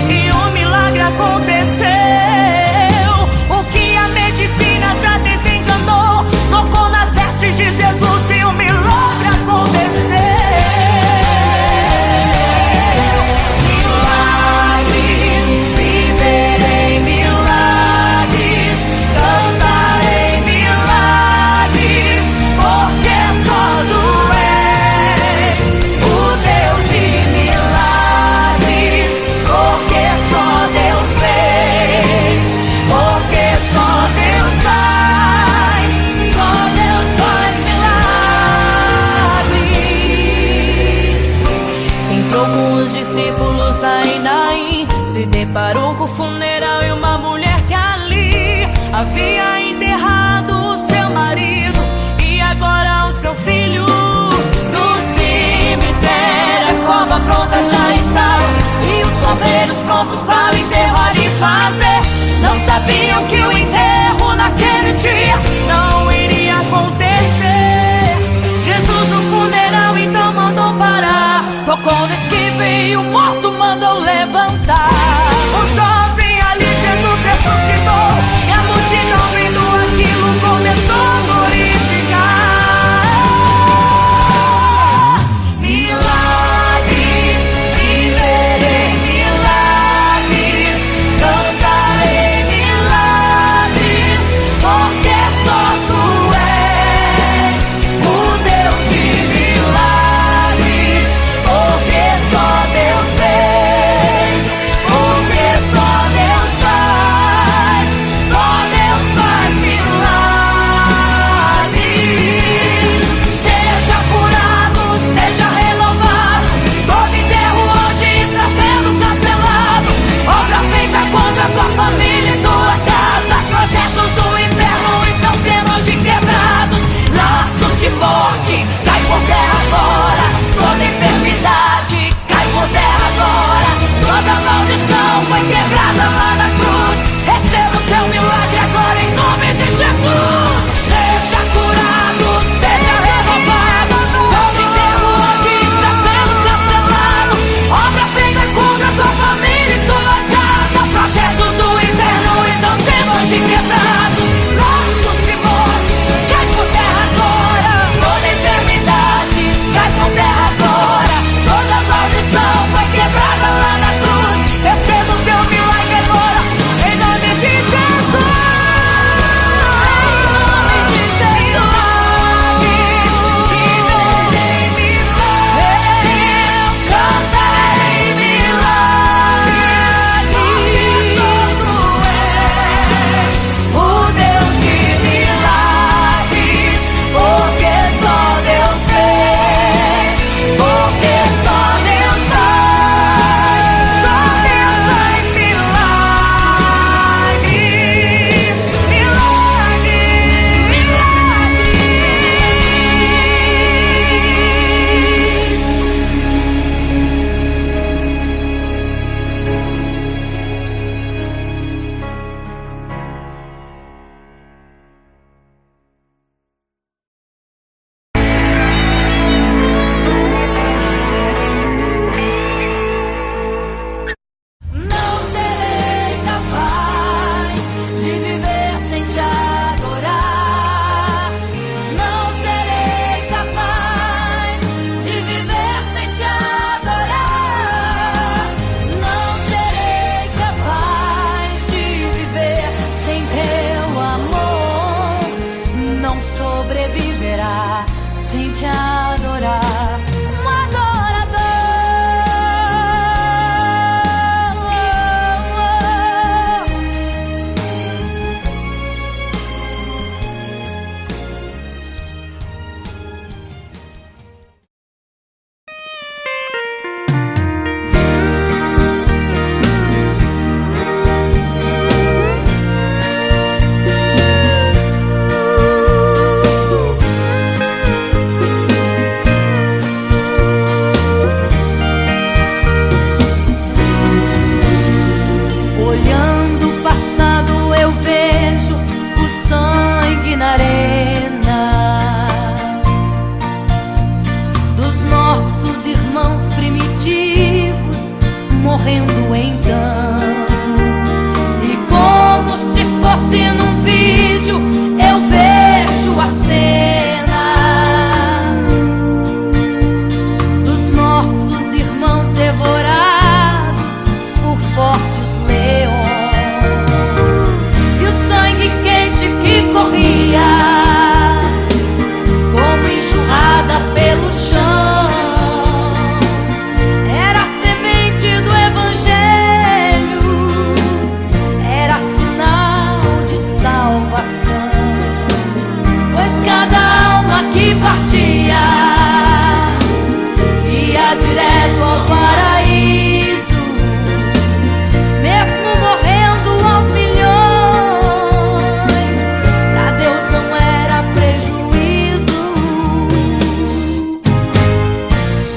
e um milagre aconteceu. O que a medicina já desenganou, tocou nas vestes de Jesus e um milagre aconteceu. Milagres, viverei milagres, cantarei milagres, porque só tu és o Deus de milagres, porque só Deus fez, porque só Deus faz, só Deus faz milagres. Entrou com os discípulos lá em Naim, se deparou com o funeral e uma mulher que ali havia enterrado o seu marido e agora o seu filho. No cemitério a cova pronta já estava e os coveiros prontos para o enterro ali fazer. Não sabiam que o enterro naquele dia não iria acontecer. Jesus no funeral então mandou parar, tocou no esquife e o morto mandou levantar. o jovem ali Jesus ressuscitou e a multidão vendo aquilo começou a glorificar. Milagres, viverei milagres, cantarei milagres, porque só tu és o Deus de milagres, porque só Deus fez, porque irá direto ao paraíso, mesmo morrendo aos milhões. Pra Deus não era prejuízo.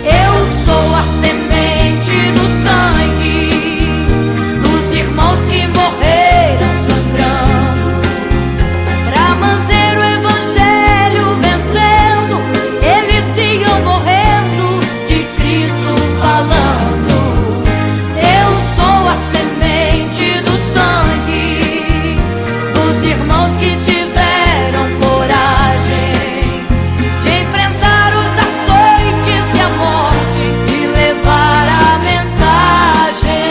Eu sou a semente do sangue dos irmãos que morreram sangrando pra manter o evangelho vencendo. Eles iam morrendo, de Cristo falando. Eu sou a semente do sangue dos irmãos que tiveram coragem de enfrentar os açoites e a morte e levar a mensagem.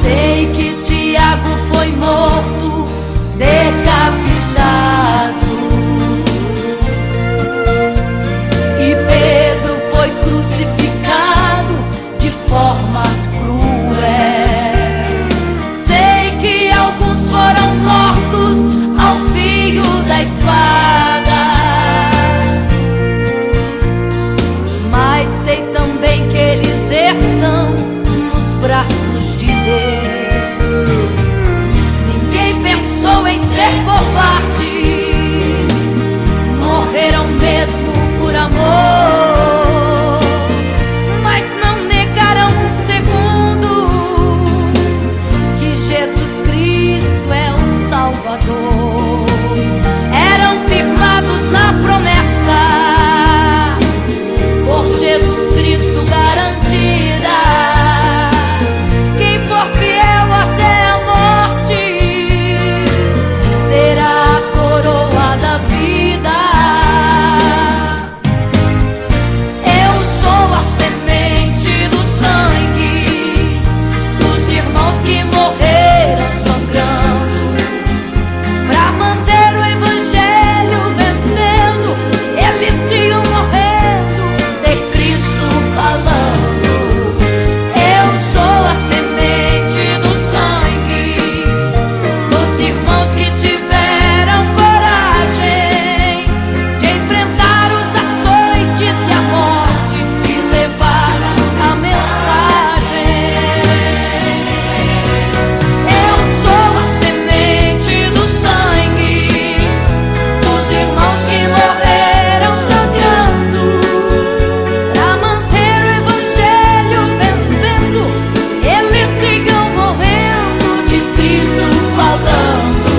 Sei que Tiago foi morto, decapitado, e Pedro foi crucificado de forma cruel. Sei que alguns foram mortos ao fio da espada, mas sei também que eles estão nos braços de Deus. Ninguém pensou em ser covarde, morreram mesmo por amor, mas não negaram um segundo que Jesus Cristo é o Salvador. Eram firmados na promessa, por Jesus Cristo garantida. Quem for fiel até a morte terá a coroa da vida. Eu sou a semente do sangue dos irmãos que morreram sangrando pra manter o evangelho vencendo. Eles iam morrendo, de Cristo falando. Eu sou a semente do sangue dos irmãos que tiveram coragem de enfrentar os açoites e a morte e levar a mensagem. Eu sou a semente do sangue dos irmãos que morreram sangrando pra manter o evangelho vencendo. Eles sigam morrendo, de Cristo falando.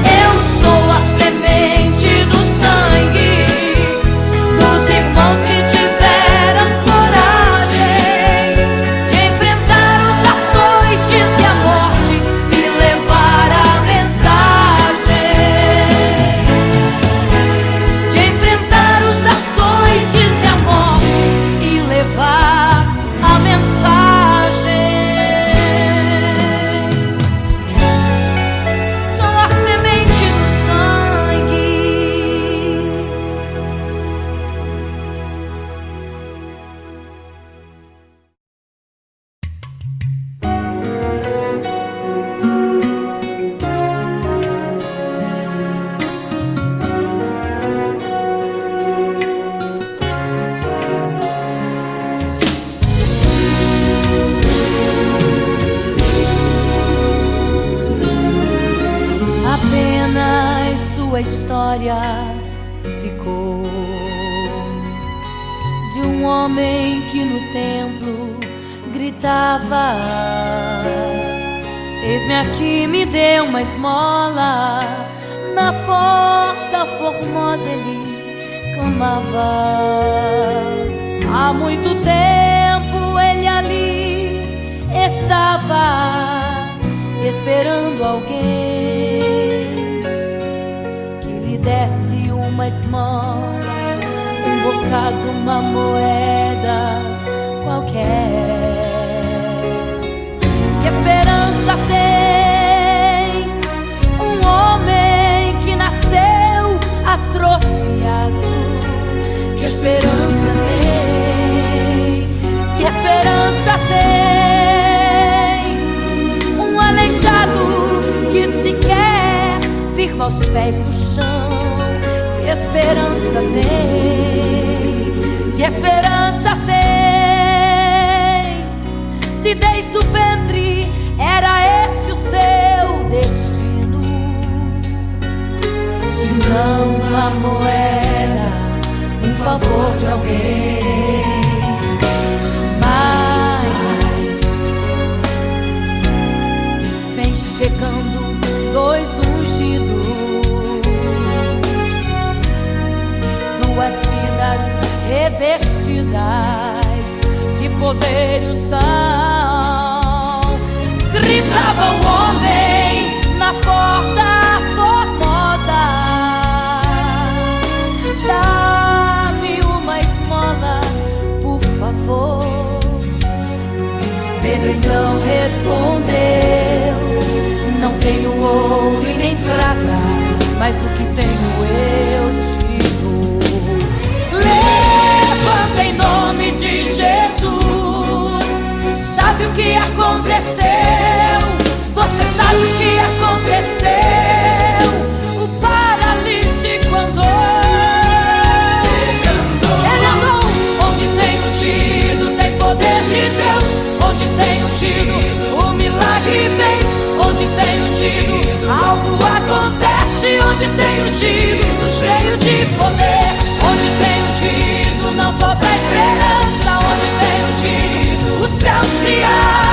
Eu sou a semente do sangue dos irmãos que tiveram coragem de enfrentar os açoites e a morte e levar a mensagem. De enfrentar os açoites e a morte e levar a mensagem. Sou a semente do sangue. Apenas sua história ficou de um homem que no templo gritava: eis-me aqui, me dê uma esmola. Na porta formosa ele clamava. Há muito tempo ele ali estava esperando alguém que lhe desse uma esmola, um bocado, uma moeda qualquer. Que esperança tem um homem que nasceu atrofiado, que esperança tem? Que esperança tem? Um aleijado que sequer firma os pés no chão. Que esperança tem? Que esperança tem? Se desde o ventre era esse o seu destino, se não uma moeda, um favor de alguém. Mas vem chegando dois ungidos, duas vidas revestidas de poder e unção. Gritava o homem na porta formosa: dá-me uma esmola, por favor. Pedro então respondeu: não tenho ouro e nem prata, mas o que tenho eu te dou. Levanta em nome de Jesus. Sabe o que aconteceu? Você sabe o que aconteceu? O paralítico andou. Ele andou. Onde tem ungido, tem poder de Deus. Onde tem ungido, o milagre vem. Onde tem ungido, algo acontece. Onde tem ungido, cheio de poder. Onde tem ungido, não falta esperança. Onde tem ungido, o céu se abre.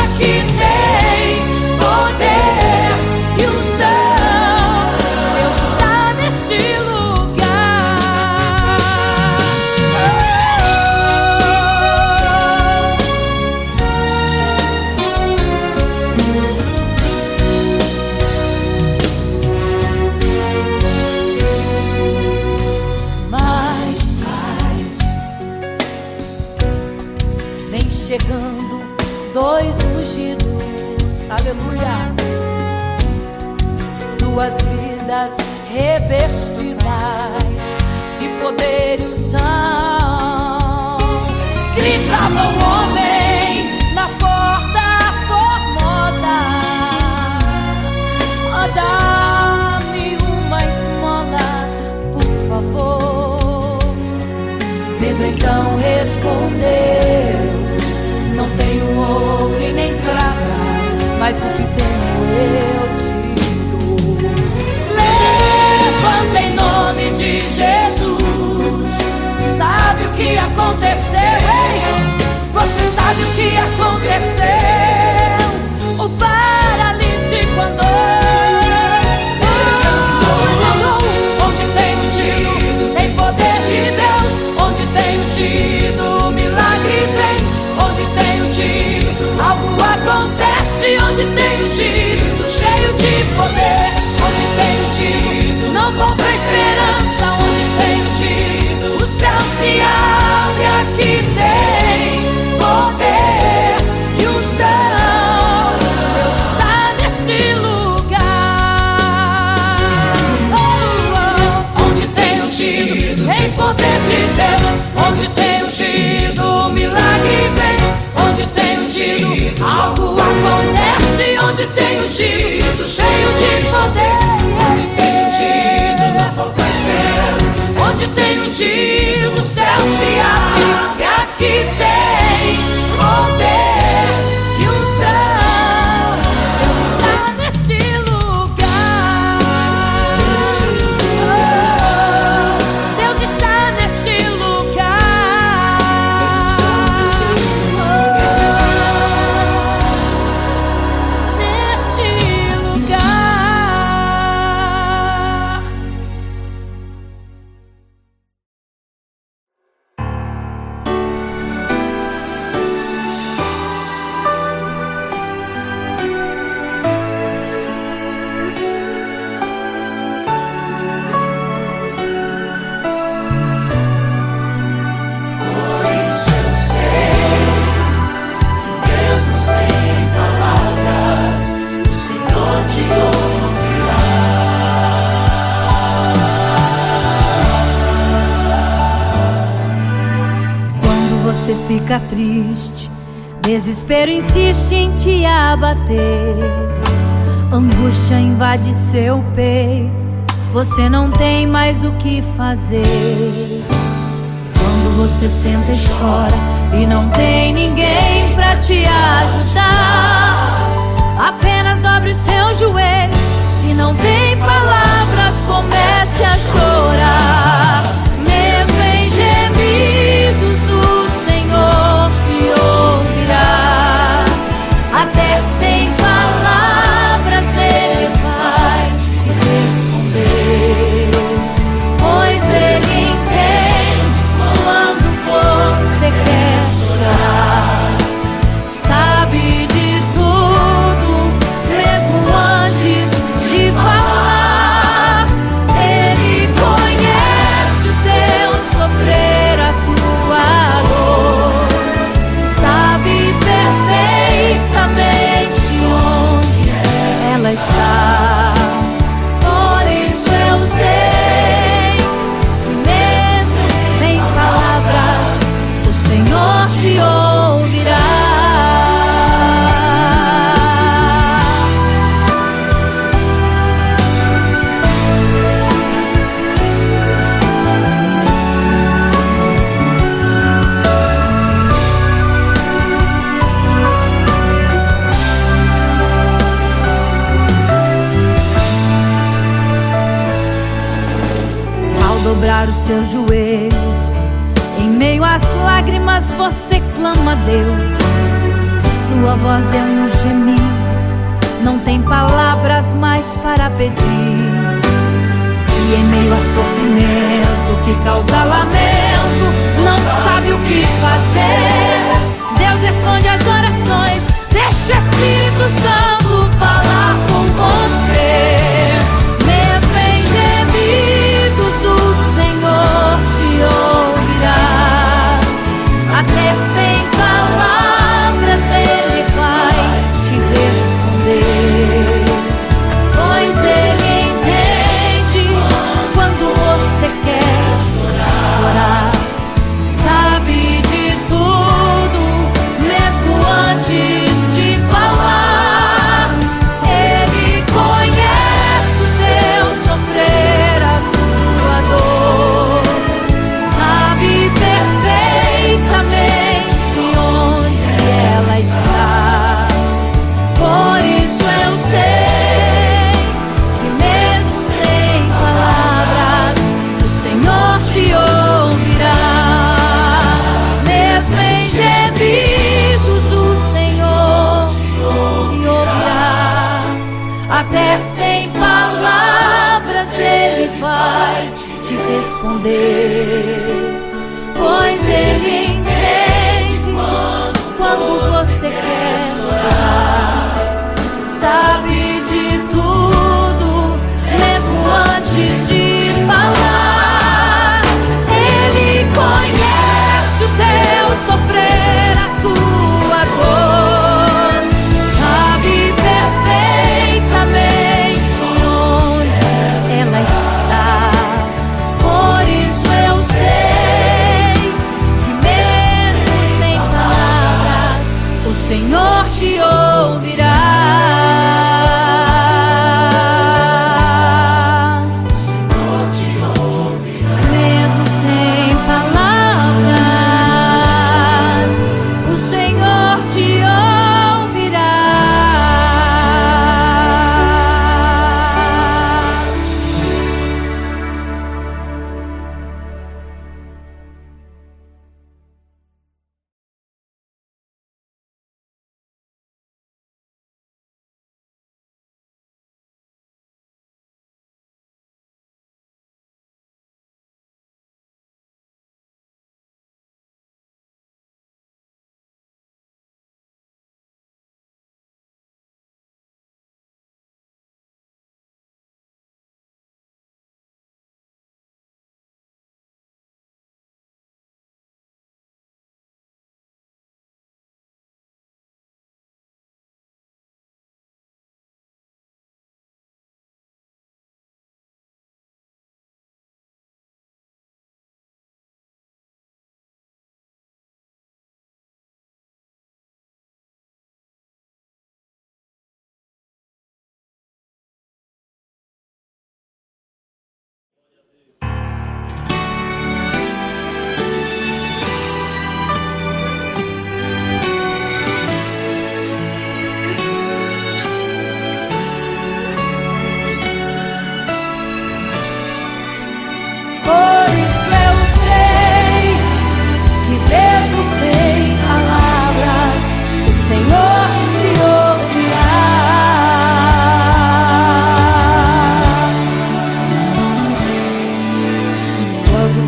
Aqui tem poder e unção. Deus está neste lugar. Mas vem chegando dois ungidos, aleluia, duas vidas revestidas de poder e unção. Gritava o homem na porta formosa: oh, dá-me uma esmola, por favor. Pedro então respondeu: não tenho ouro e nem prata, mas o que tenho eu te dou. Levanta em nome de Jesus. Sabe o que aconteceu? Ei, você sabe o que aconteceu? O paralítico andou. Onde tem ungido, tem poder de Deus. Onde tem ungido, o milagre vem. Onde tem ungido, algo acontece. Onde tem ungido, fica triste, desespero insiste em te abater, angústia invade seu peito, você não tem mais o que fazer. Quando você senta e chora e não tem ninguém pra te ajudar, apenas dobre os seus joelhos. Se não tem palavras, comece a chorar. Mesmo em gemidos, o Senhor te ouvirá. Até sem palavras Ele vai te responder, pois Ele entende quando você quer chorar. Sabe de tudo, mesmo antes de falar. Ele conhece o teu sofrer, a tua dor. Sabe perfeitamente onde ela está. Por isso eu sei que mesmo sem palavras o Senhor te ouvirá. Ao dobrar os seus joelhos, em meio às lágrimas você clama a Deus. Sua voz é um gemido, não tem palavras mais para pedir. E em meio a sofrimento que causa lamento, não sabe o que fazer. Deus responde às orações, deixa o Espírito Santo falar com você. Mesmo em gemidos o Senhor te ouvirá. Até sem palavras Ele vai te responder, pois Ele entende quando você quer chorar. Sabe de tudo, mesmo antes de falar. Ele conhece o teu sofrer, a tua dor. Sabe perfeitamente onde ela está. Por isso eu sei que mesmo sem palavras o Senhor te ouvirá. Mesmo em gemidos o Senhor te ouvirá. Até sem palavras Ele vai te responder, pois Ele entende quando você quer chorar. Sabe de tudo, mesmo antes de falar. Ele conhece o teu sofrer, a tua dor. Sabe perfeitamente onde ela está. Por isso eu sei que mesmo sem palavras o Senhor te ouve.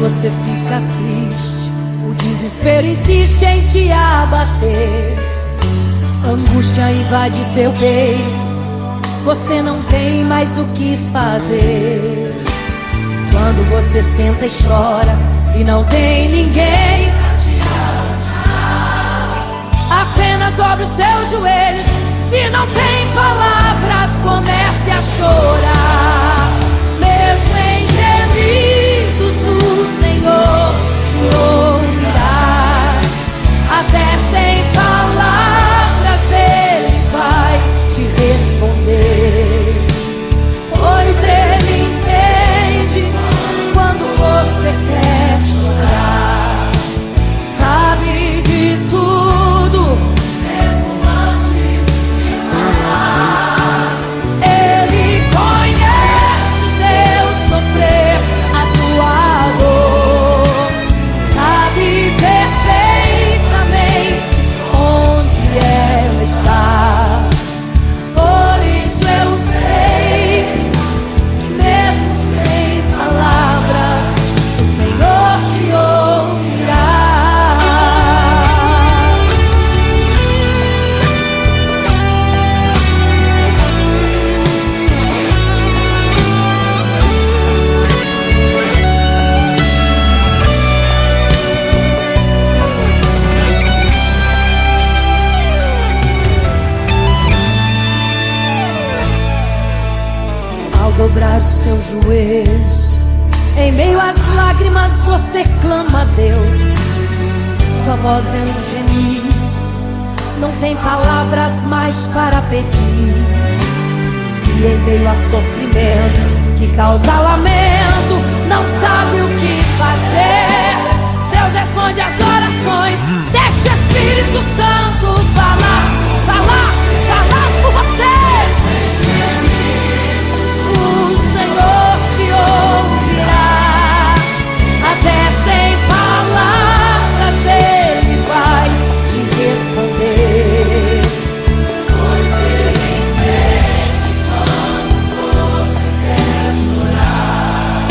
você fica triste, o desespero insiste em te abater. Angústia invade seu peito, você não tem mais o que fazer. Quando você senta e chora e não tem ninguém, apenas dobre os seus joelhos. Se não tem palavras, comece a chorar. Mesmo em gemidos, o Senhor te ouvirá. Até sem palavras Ele vai te responder, pois Ele entende quando você quer chorar. Sabe de tudo, mesmo antes de falar. Ele conhece teu sofrer, a tua dor. Sabe perfeitamente onde ela está. Por isso eu sei, mesmo sem palavras, o Senhor te ouvirá. Ao dobrar os seus joelhos, em meio às lágrimas você clama a Deus. Sua voz é um gemido, não tem palavras mais para pedir. E em meio a sofrimento que causa lamento, não sabe o que fazer. Deus responde às orações, deixa o Espírito Santo falar, falar, falar por você. O Senhor te ouvirá. Até sem palavras Ele vai te responder, pois Ele entende quando você quer chorar.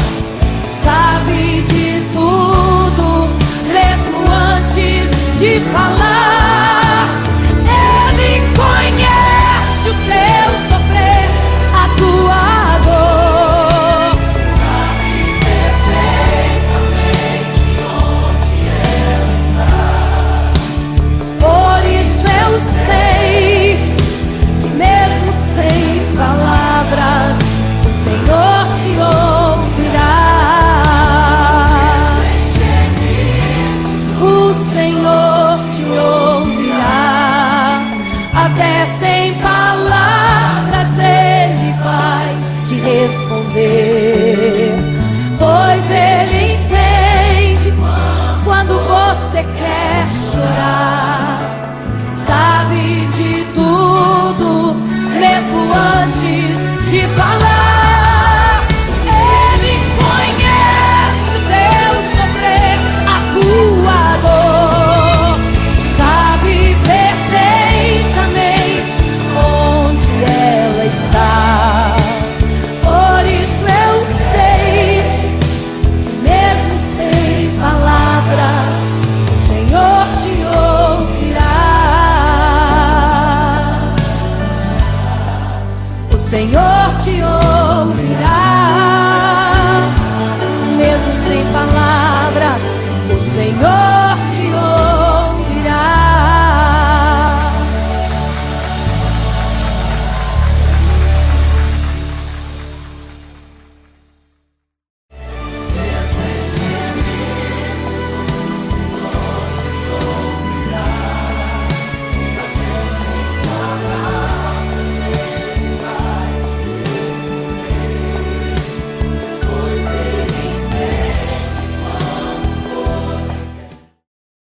Sabe de tudo, mesmo antes de falar.